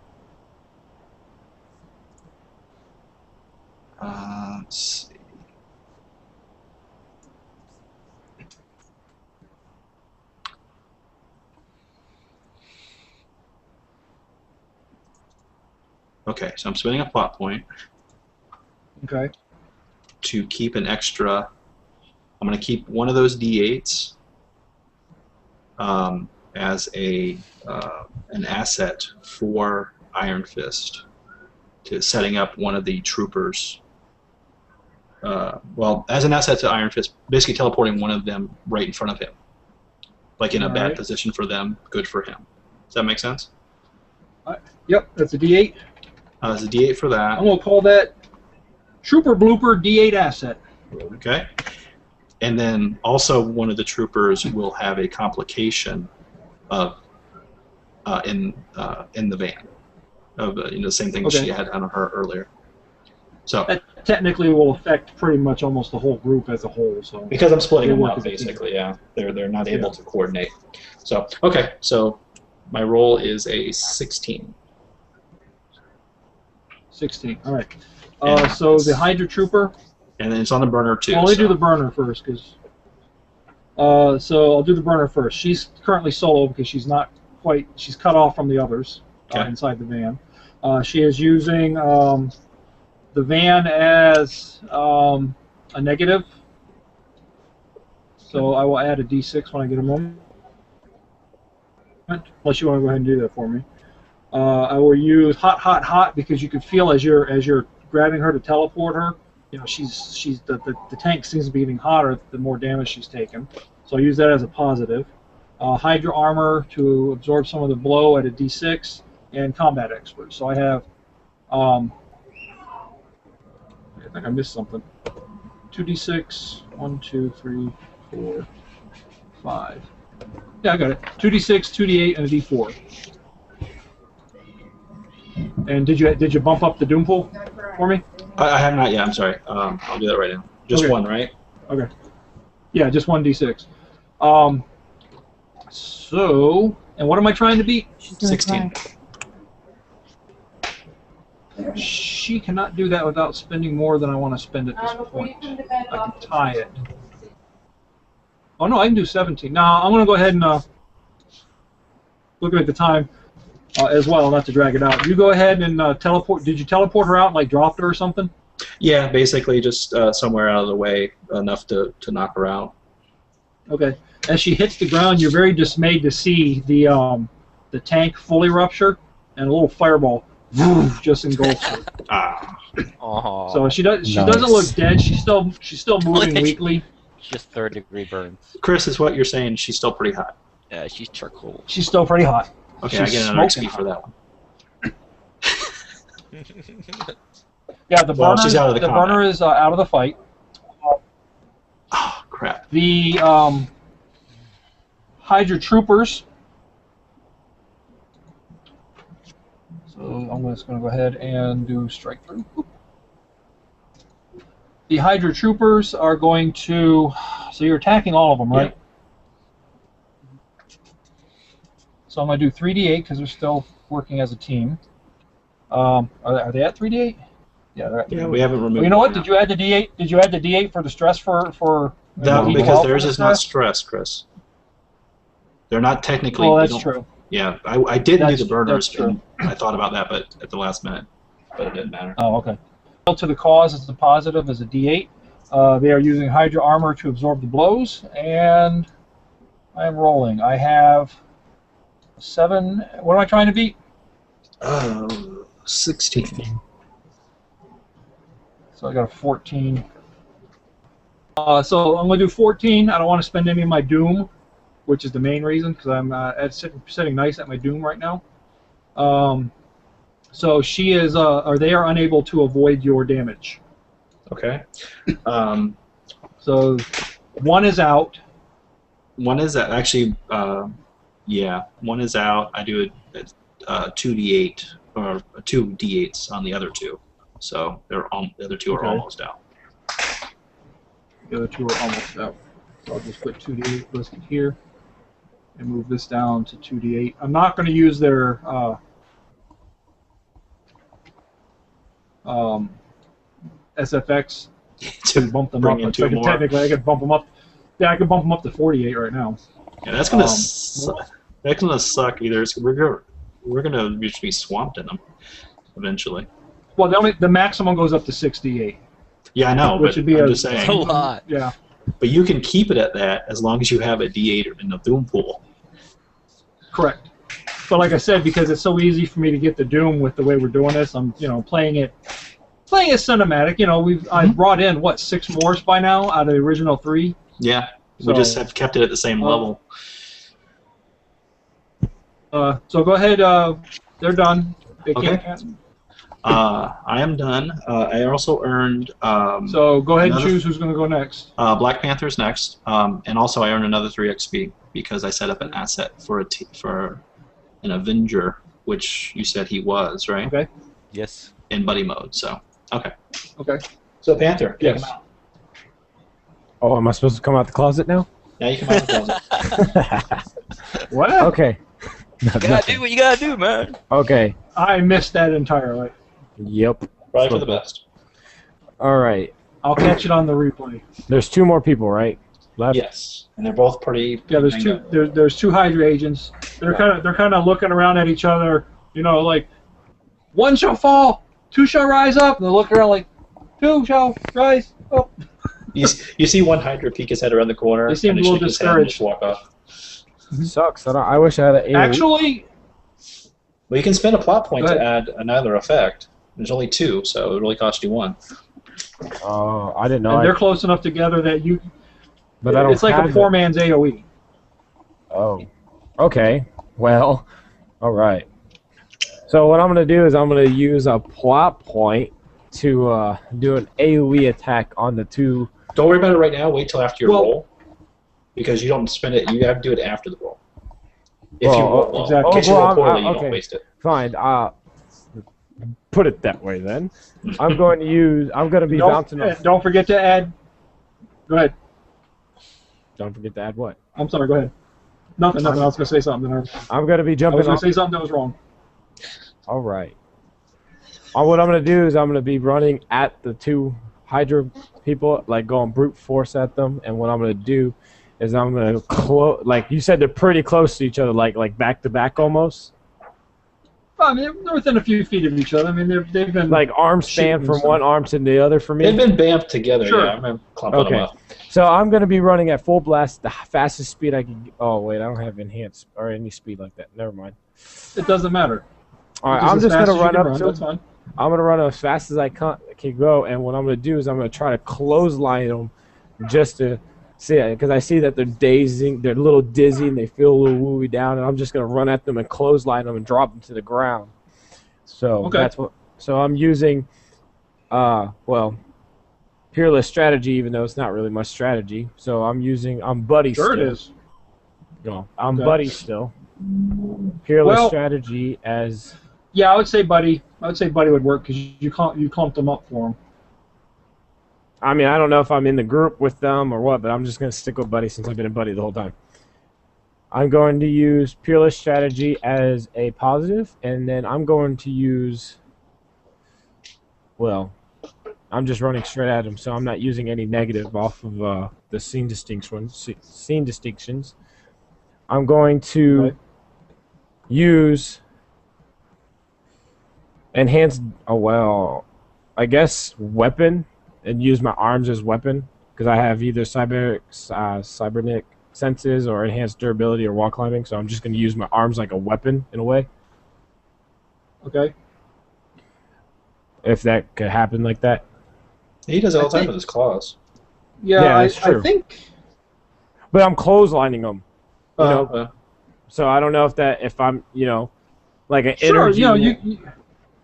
let's see. Okay, so I'm spending a plot point. Okay. To keep an extra. I'm going to keep one of those D8s as an asset for Iron Fist, to setting up one of the troopers. Well, as an asset to Iron Fist, basically teleporting one of them right in front of him, like in a bad position for them, good for him. Does that make sense? Yep, that's a D8. There's a D8 for that. I'm gonna call that Trooper Blooper D8 asset. Okay. And then also one of the troopers will have a complication of in the van of the same thing she had on her earlier. So that technically will affect pretty much almost the whole group as a whole. So because I'm splitting them up, basically, they're not able to coordinate. So okay, so my roll is a 16. 16. All right. So the Hydra Trooper. And then it's on the burner too. Well, do the burner first, because So I'll do the burner first. She's currently solo because she's cut off from the others inside the van. She is using the van as a negative. So I will add a D6 when I get a moment. Unless you want to go ahead and do that for me. I will use hot because you can feel as you're grabbing her to teleport her. You know, the tank seems to be getting hotter the more damage she's taken. So I'll use that as a positive. Hydra armor to absorb some of the blow at a D6, and combat expert. So I have, I think I missed something. 2D6, 1, 2, 3, 4, 5. Yeah, I got it. 2D6, 2D8, and a D4. And did you bump up the doom pool for me? I have not yet. I'm sorry. I'll do that right now. Just Okay. one, right? Okay. Yeah, just 1d6. So, and what am I trying to beat? 16. She cannot do that without spending more than I want to spend at this point. I can tie it. Oh no, I can do 17. Now I'm going to go ahead and looking at the time as well, not to drag it out. You go ahead and teleport. Did you teleport her out and like dropped her or something? Yeah, basically just somewhere out of the way enough to knock her out. Okay. As she hits the ground, you're very dismayed to see the tank fully rupture and a little fireball just engulfs her. Oh, So she doesn't look dead. She's still moving weakly. just third-degree burns. Chris, is what you're saying she's still pretty hot. Yeah, she's charcoal. She's still pretty hot. Okay, She's I get another smoking XP for that one. Yeah, the Well, burner. she's out of the combat. burner is out of the fight. Oh, crap. The Hydra troopers. So I'm just going to go ahead and do strike through. The Hydra troopers are going to. So you're attacking all of them, right? So I'm going to do 3d8 because they're still working as a team. Are they at 3d8? Yeah, they're at 3d8. Yeah, we haven't removed. Well, you know what? it Did you add the d8? Did you add the d8 for the stress for? No, D12 because for theirs the is not stress? stress, Chris. They're not technically. Well, they that's don't- true. Yeah, I did do That's- the burners, that's true. and I thought about that, but at the last minute, but it didn't matter. Oh, okay. To the cause is the positive is a d8. They are using Hydra armor to absorb the blows, and I am rolling. I have 7. What am I trying to beat? 16. So I got a 14. So I'm going to do 14. I don't want to spend any of my doom, which is the main reason, because I'm sitting nice at my doom right now. So she is, or they are unable to avoid your damage. Okay. So one is out. One is actually, yeah, one is out. I do a 2d8 or 2 d8s on the other two, so the other two are Okay. almost out. The other two are almost out. So I'll just put 2d8 listed here and move this down to 2d8. I'm not going to use their SFX to bump them up. Bring in two more. Technically, I could bump them up. Yeah, I could bump them up to 48 right now. Yeah, that's gonna that's gonna suck. Either we're gonna just be swamped in them eventually. Well, the maximum goes up to 68. Yeah, I know, Which but would be I'm a- just That's a saying. lot. Yeah. But you can keep it at that as long as you have a d8 in the doom pool. Correct. But like I said, because it's so easy for me to get the Doom with the way we're doing this, I'm playing it cinematic. I've brought in 6 Moors by now out of the original 3. Yeah, we So- just have kept it at the same level. So go ahead. They're done. They Okay. can't. I am done. I also earned. So go ahead and another- choose who's going to go next. Black Panther's next, and also I earned another 3 XP because I set up an asset for for an Avenger, which you said he was, right? Okay. Yes. In buddy mode. So okay. Okay. So Panther, take Yes. him out. Oh, am I supposed to come out the closet now? Now you can out the closet. What? Okay. You gotta do what you gotta do, man. Okay. I missed that entirely. Yep. Probably for the best. All right. I'll catch it on the replay. There's 2 more people, right? left? Yes, and they're both pretty. Yeah, there's banged two. up. There's two Hydra agents. They're kind of looking around at each other. You know, like one shall fall, two shall rise up. And they look around like two shall rise up. You see one Hydra peek his head around the corner. They seem and a little shake his head and just discouraged. walk off. Sucks. I wish I had an AoE. Actually, Well, you can spend a plot point Go to add another effect. There's only 2, so it really cost you 1. Oh, I didn't know. and they're close enough together that you. But I don't It's like have a 4-man's AOE. Oh, okay. Well, all right. So what I'm going to do is I'm going to use a plot point to do an AoE attack on the two. Don't worry about it right now. Wait till after your Well- roll, because you don't spend it. You have to do it after the roll. If Well, you roll well, exactly. in case you well, roll poorly, you okay. don't waste it. Fine. Put it that way then. I'm going to use. I'm going to be bouncing off. Don't forget to add. Go ahead. Don't forget to add what? I'm sorry. Go ahead. Nothing. I was gonna say something. I'm going to be I jumping was gonna off. say something that was wrong. All right. What I'm going to do is I'm going to be running at the two Hydra people, like going brute force at them. And what I'm going to do is I'm going to close. Like you said, they're pretty close to each other, like back to back almost. Well, I mean, they're within a few feet of each other. I mean, they've been Like arm span shooting from stuff. one arm to the other for me. They've been bamped together. Sure. Yeah, I remember clumping them Okay. up. So I'm going to be running at full blast, the fastest speed I can. Oh wait, I don't have enhanced or any speed like that. Never mind. It doesn't matter. All right, Just I'm as just fast going to as you run can up to. That's fine. I'm going to run as fast as I can go, and what I'm going to do is I'm going to try to clothesline them, just to see it, because I see that they're dazing, they're a little dizzy, and they feel a little wooey down, and I'm just going to run at them and clothesline them and drop them to the ground. So Okay. that's what. So I'm using, peerless strategy, even though it's not really much strategy. So I'm buddy Sure, still. it is. No, I'm Okay. buddy still. Peerless Well- strategy as. Yeah, I would say Buddy. Would work because you clumped them up for him. I mean, I don't know if I'm in the group with them or what, but I'm just going to stick with Buddy since I've been a Buddy the whole time. I'm going to use Peerless Strategy as a positive, and then I'm going to use... Well, I'm just running straight at him, so I'm not using any negative off of the scene distinctions. I'm going to Okay. use... Enhanced... Oh, well... I guess weapon, and use my arms as weapon, because I have either cybernetic senses or enhanced durability or wall climbing, so I'm just going to use my arms like a weapon in a way, Okay. if that could happen like that. He does it all the I time think- with his claws. Yeah, Yeah, that's true. I think. But I'm clotheslining them, you know, Uh, so I don't know if I'm, like an Sure, energy,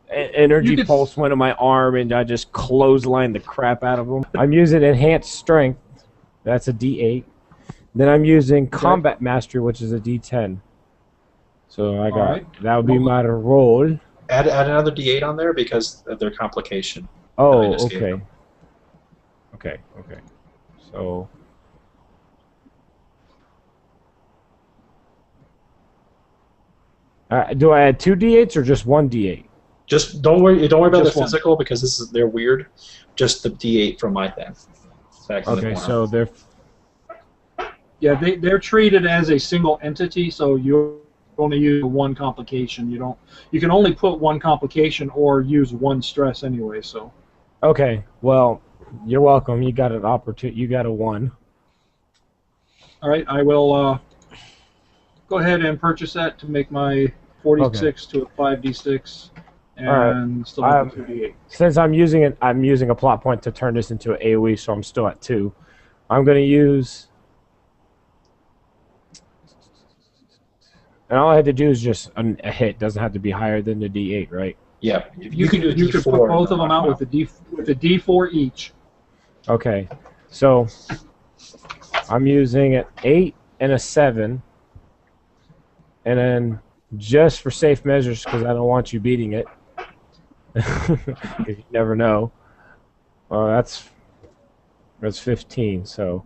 energy you could- pulse went in my arm and I just clothesline the crap out of them. I'm using enhanced strength, that's a D8. Then I'm using combat mastery, which is a D10. So I got Alright. that would be my roll. add another D8 on there because of their complication. Oh, I just gave okay. them. Okay. So do I add 2 D8s or just 1 D8? Just don't worry about Just the one. physical because they're weird. Just the D8 from my thing. Back in the Okay, corner. so they're Yeah, they're treated as a single entity, so you only use one complication. You can only put one complication or use one stress anyway. So. okay. Well, you're welcome. You got an opportunity. You got a 1. All right, I will go ahead and purchase that to make my 46 to a 5d6, and Alright. still have the 2d8. Since I'm using a plot point to turn this into an AoE, so I'm still at 2. I'm going to use, and all I had to do is just a hit. Doesn't have to be higher than the D8, right? yeah, you can do a You could D4 put both and of them out with a D4 each. Okay, so I'm using an 8 and a 7, and then just for safe measures, because I don't want you beating it, 'cause you never know. That's 15. So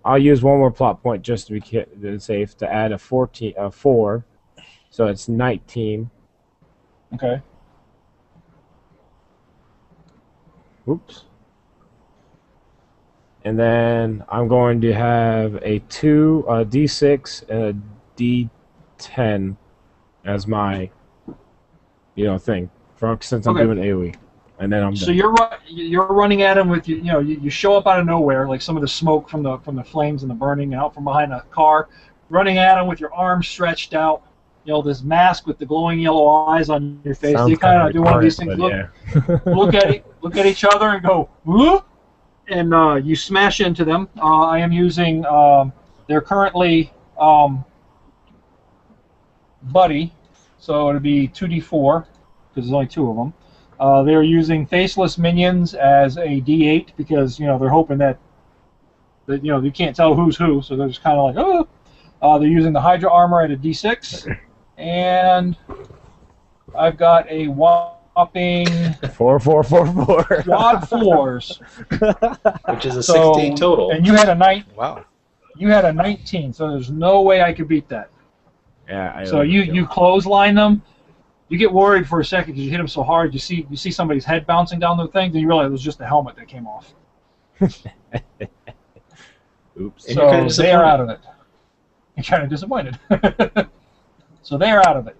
I'll use one more plot point just to be safe to add a 4, so it's 19. Okay. Oops. and then I'm going to have a D6, and a D10 as my, thing. Since I'm doing AoE, and then I'm So done. you're running at them with you show up out of nowhere, like some of the smoke from the flames and the burning out from behind a car, running at them with your arms stretched out. This mask with the glowing yellow eyes on your face. Sounds They kind of kinda do one of these retarded, things. but Look at each other and go, whoop, and you smash into them. I am using. They're currently buddy, so it'll be 2d4 because there's only 2 of them. They're using faceless minions as a D8 because they're hoping that you can't tell who's who, so they're just kind of like oh. They're using the Hydra armor at a D6, and I've got a whopping 4, 4, 4, 4. quad 4s, which is a 16 total. And you had a Wow. You had a 19, so there's no way I could beat that. Yeah. So you clothesline them. You get worried for a second because you hit them so hard. You see somebody's head bouncing down the thing, then you realize it was just the helmet that came off. Oops. So they are out of it. You're kind of disappointed. So they are out of it.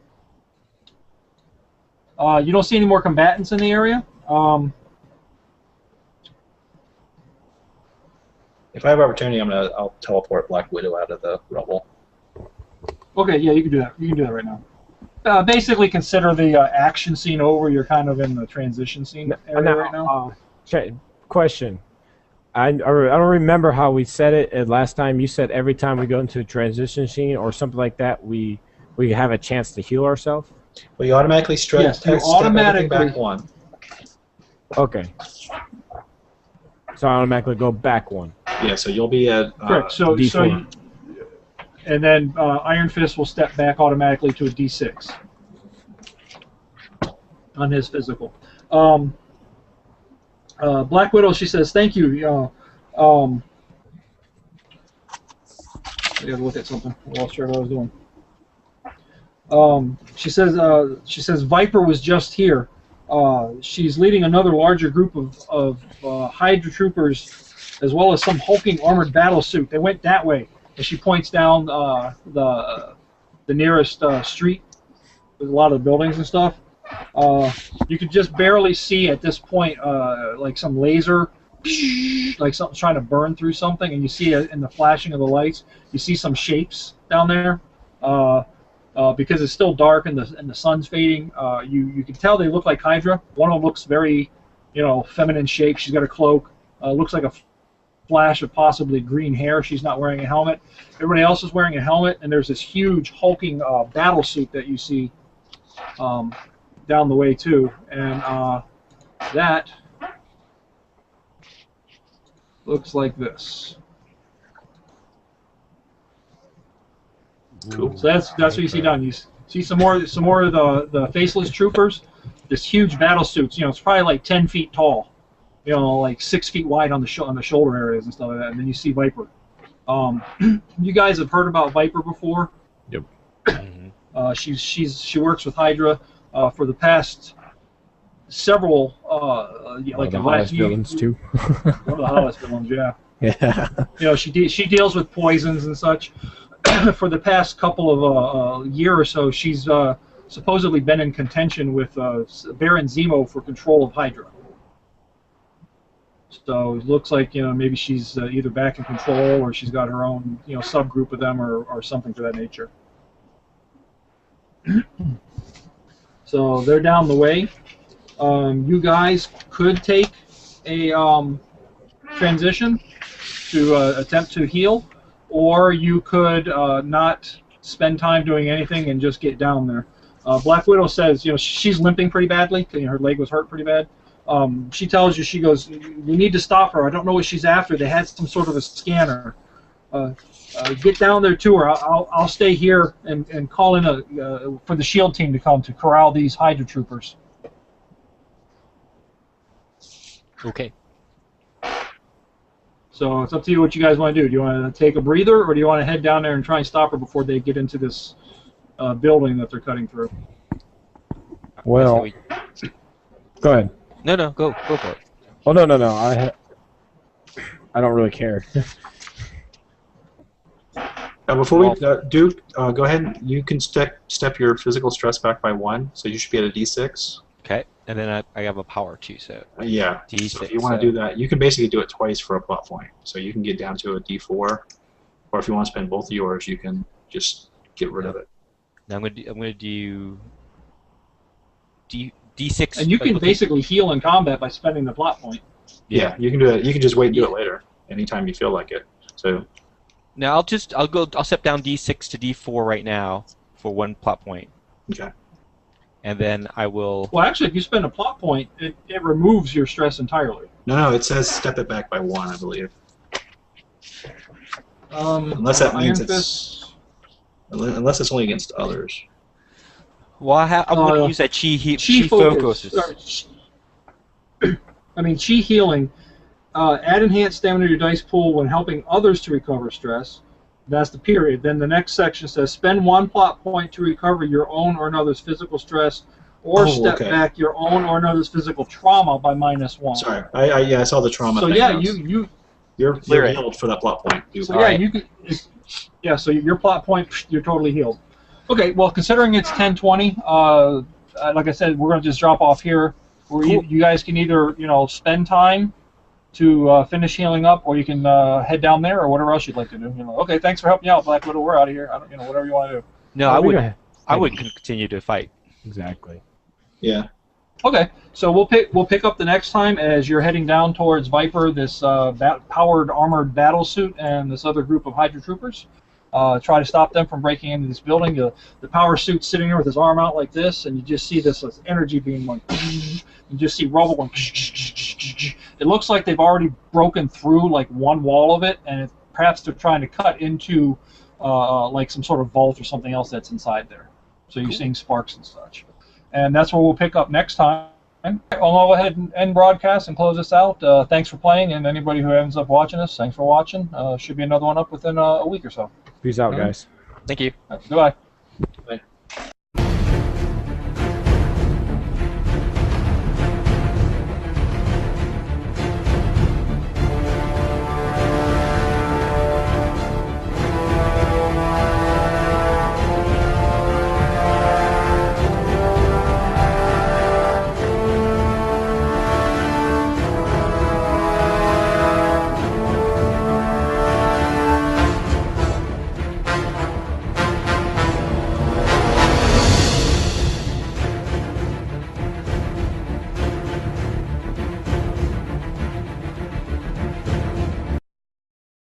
You don't see any more combatants in the area. If I have opportunity, I'll teleport Black Widow out of the rubble. Okay, yeah, you can do that. You can do that right now. Basically, consider the action scene over. You're kind of in the transition scene area right now. Question. I don't remember how we said it last time. You said every time we go into a transition scene or something like that, we have a chance to heal ourselves. Well, you automatically Yes, you automatically back 1. Okay. So I automatically go back 1. Yeah, so you'll be at correct. So and then Iron Fist will step back automatically to a D6 on his physical. Black Widow, she says, "Thank you." I gotta look at something. I lost track of what I was doing. She says Viper was just here. She's leading another larger group of Hydra troopers, as well as some hulking armored battle suit. They went that way. And she points down the nearest street with a lot of the buildings and stuff. You could just barely see at this point like some laser, like something's trying to burn through something, and you see it in the flashing of the lights. You see some shapes down there because it's still dark and the sun's fading. You can tell they look like Hydra. One of them looks very, feminine shape. She's got a cloak. Looks like a flash of possibly green hair. She's not wearing a helmet. Everybody else is wearing a helmet, and there's this huge hulking battle suit that you see down the way too, and that looks like this. Cool. So that's what you see down. You see some more of the faceless troopers. This huge battle suits. It's probably like 10 feet tall. Like 6 feet wide on the shoulder areas and stuff like that. And then you see Viper. You guys have heard about Viper before? Yep. She works with Hydra for the past several like the hottest villains too. One of the hottest villains, yeah. Yeah. She deals with poisons and such. For the past couple of year or so, she's supposedly been in contention with Baron Zemo for control of Hydra. So it looks like maybe she's either back in control or she's got her own subgroup of them or something to that nature. So they're down the way. You guys could take a transition to attempt to heal, or you could not spend time doing anything and just get down there. Black Widow says she's limping pretty badly. Her leg was hurt pretty bad. She tells you, she goes, "We need to stop her. I don't know what she's after. They had some sort of a scanner. Get down there to her. I'll stay here and call in for the SHIELD team to come to corral these Hydra troopers." Okay. So it's up to you what you guys want to do. Do you want to take a breather, or do you want to head down there and try and stop her before they get into this building that they're cutting through? Well, go ahead. No, go for it. Oh no. I don't really care. Before we do, go ahead. You can step your physical stress back by 1, so you should be at a D6. Okay, and then I have a power too, so Yeah. D6. So if you want to do that, you can basically do it twice for a plot point. So you can get down to a D4, or if you want to spend both of yours, you can just get rid of it. Now I'm gonna do D6. And you can basically heal in combat by spending the plot point. Yeah, you can do it. You can just wait and do it later, anytime you feel like it. So. Now I'll step down D6 to D4 right now for 1 plot point. Okay. And then I will. Well, actually, if you spend a plot point, it removes your stress entirely. No, it says step it back by 1, I believe. Unless that means unless it's only against others. Well, I'm going to use that chi focus. I mean, chi healing. Add enhanced stamina to your dice pool when helping others to recover stress. That's the period. Then the next section says spend 1 plot point to recover your own or another's physical stress, or step back your own or another's physical trauma by -1. Sorry, I saw the trauma. So thing. yeah, you're healed for that plot point. So yeah, you can. Yeah, so your plot point, you're totally healed. Okay, well, considering it's 10:20, like I said, we're going to just drop off here. Where you guys can either spend time to finish healing up, or you can head down there, or whatever else you'd like to do. Okay, thanks for helping out, Black Widow. We're out of here. Whatever you want to do. No, I would continue to fight. Exactly. Yeah. Okay, so we'll pick up the next time as you're heading down towards Viper, this powered armored battle suit, and this other group of Hydra troopers. Try to stop them from breaking into this building. The power suit's sitting there with his arm out like this, and you just see this energy beam going. You just see rubble going. It looks like they've already broken through like one wall of it, and perhaps they're trying to cut into like some sort of vault or something else that's inside there. So you're seeing sparks and such. And that's where we'll pick up next time. I'll go ahead and end broadcast and close this out. Thanks for playing, and anybody who ends up watching us, thanks for watching. Should be another one up within a week or so. Peace out, guys. Thank you. Goodbye.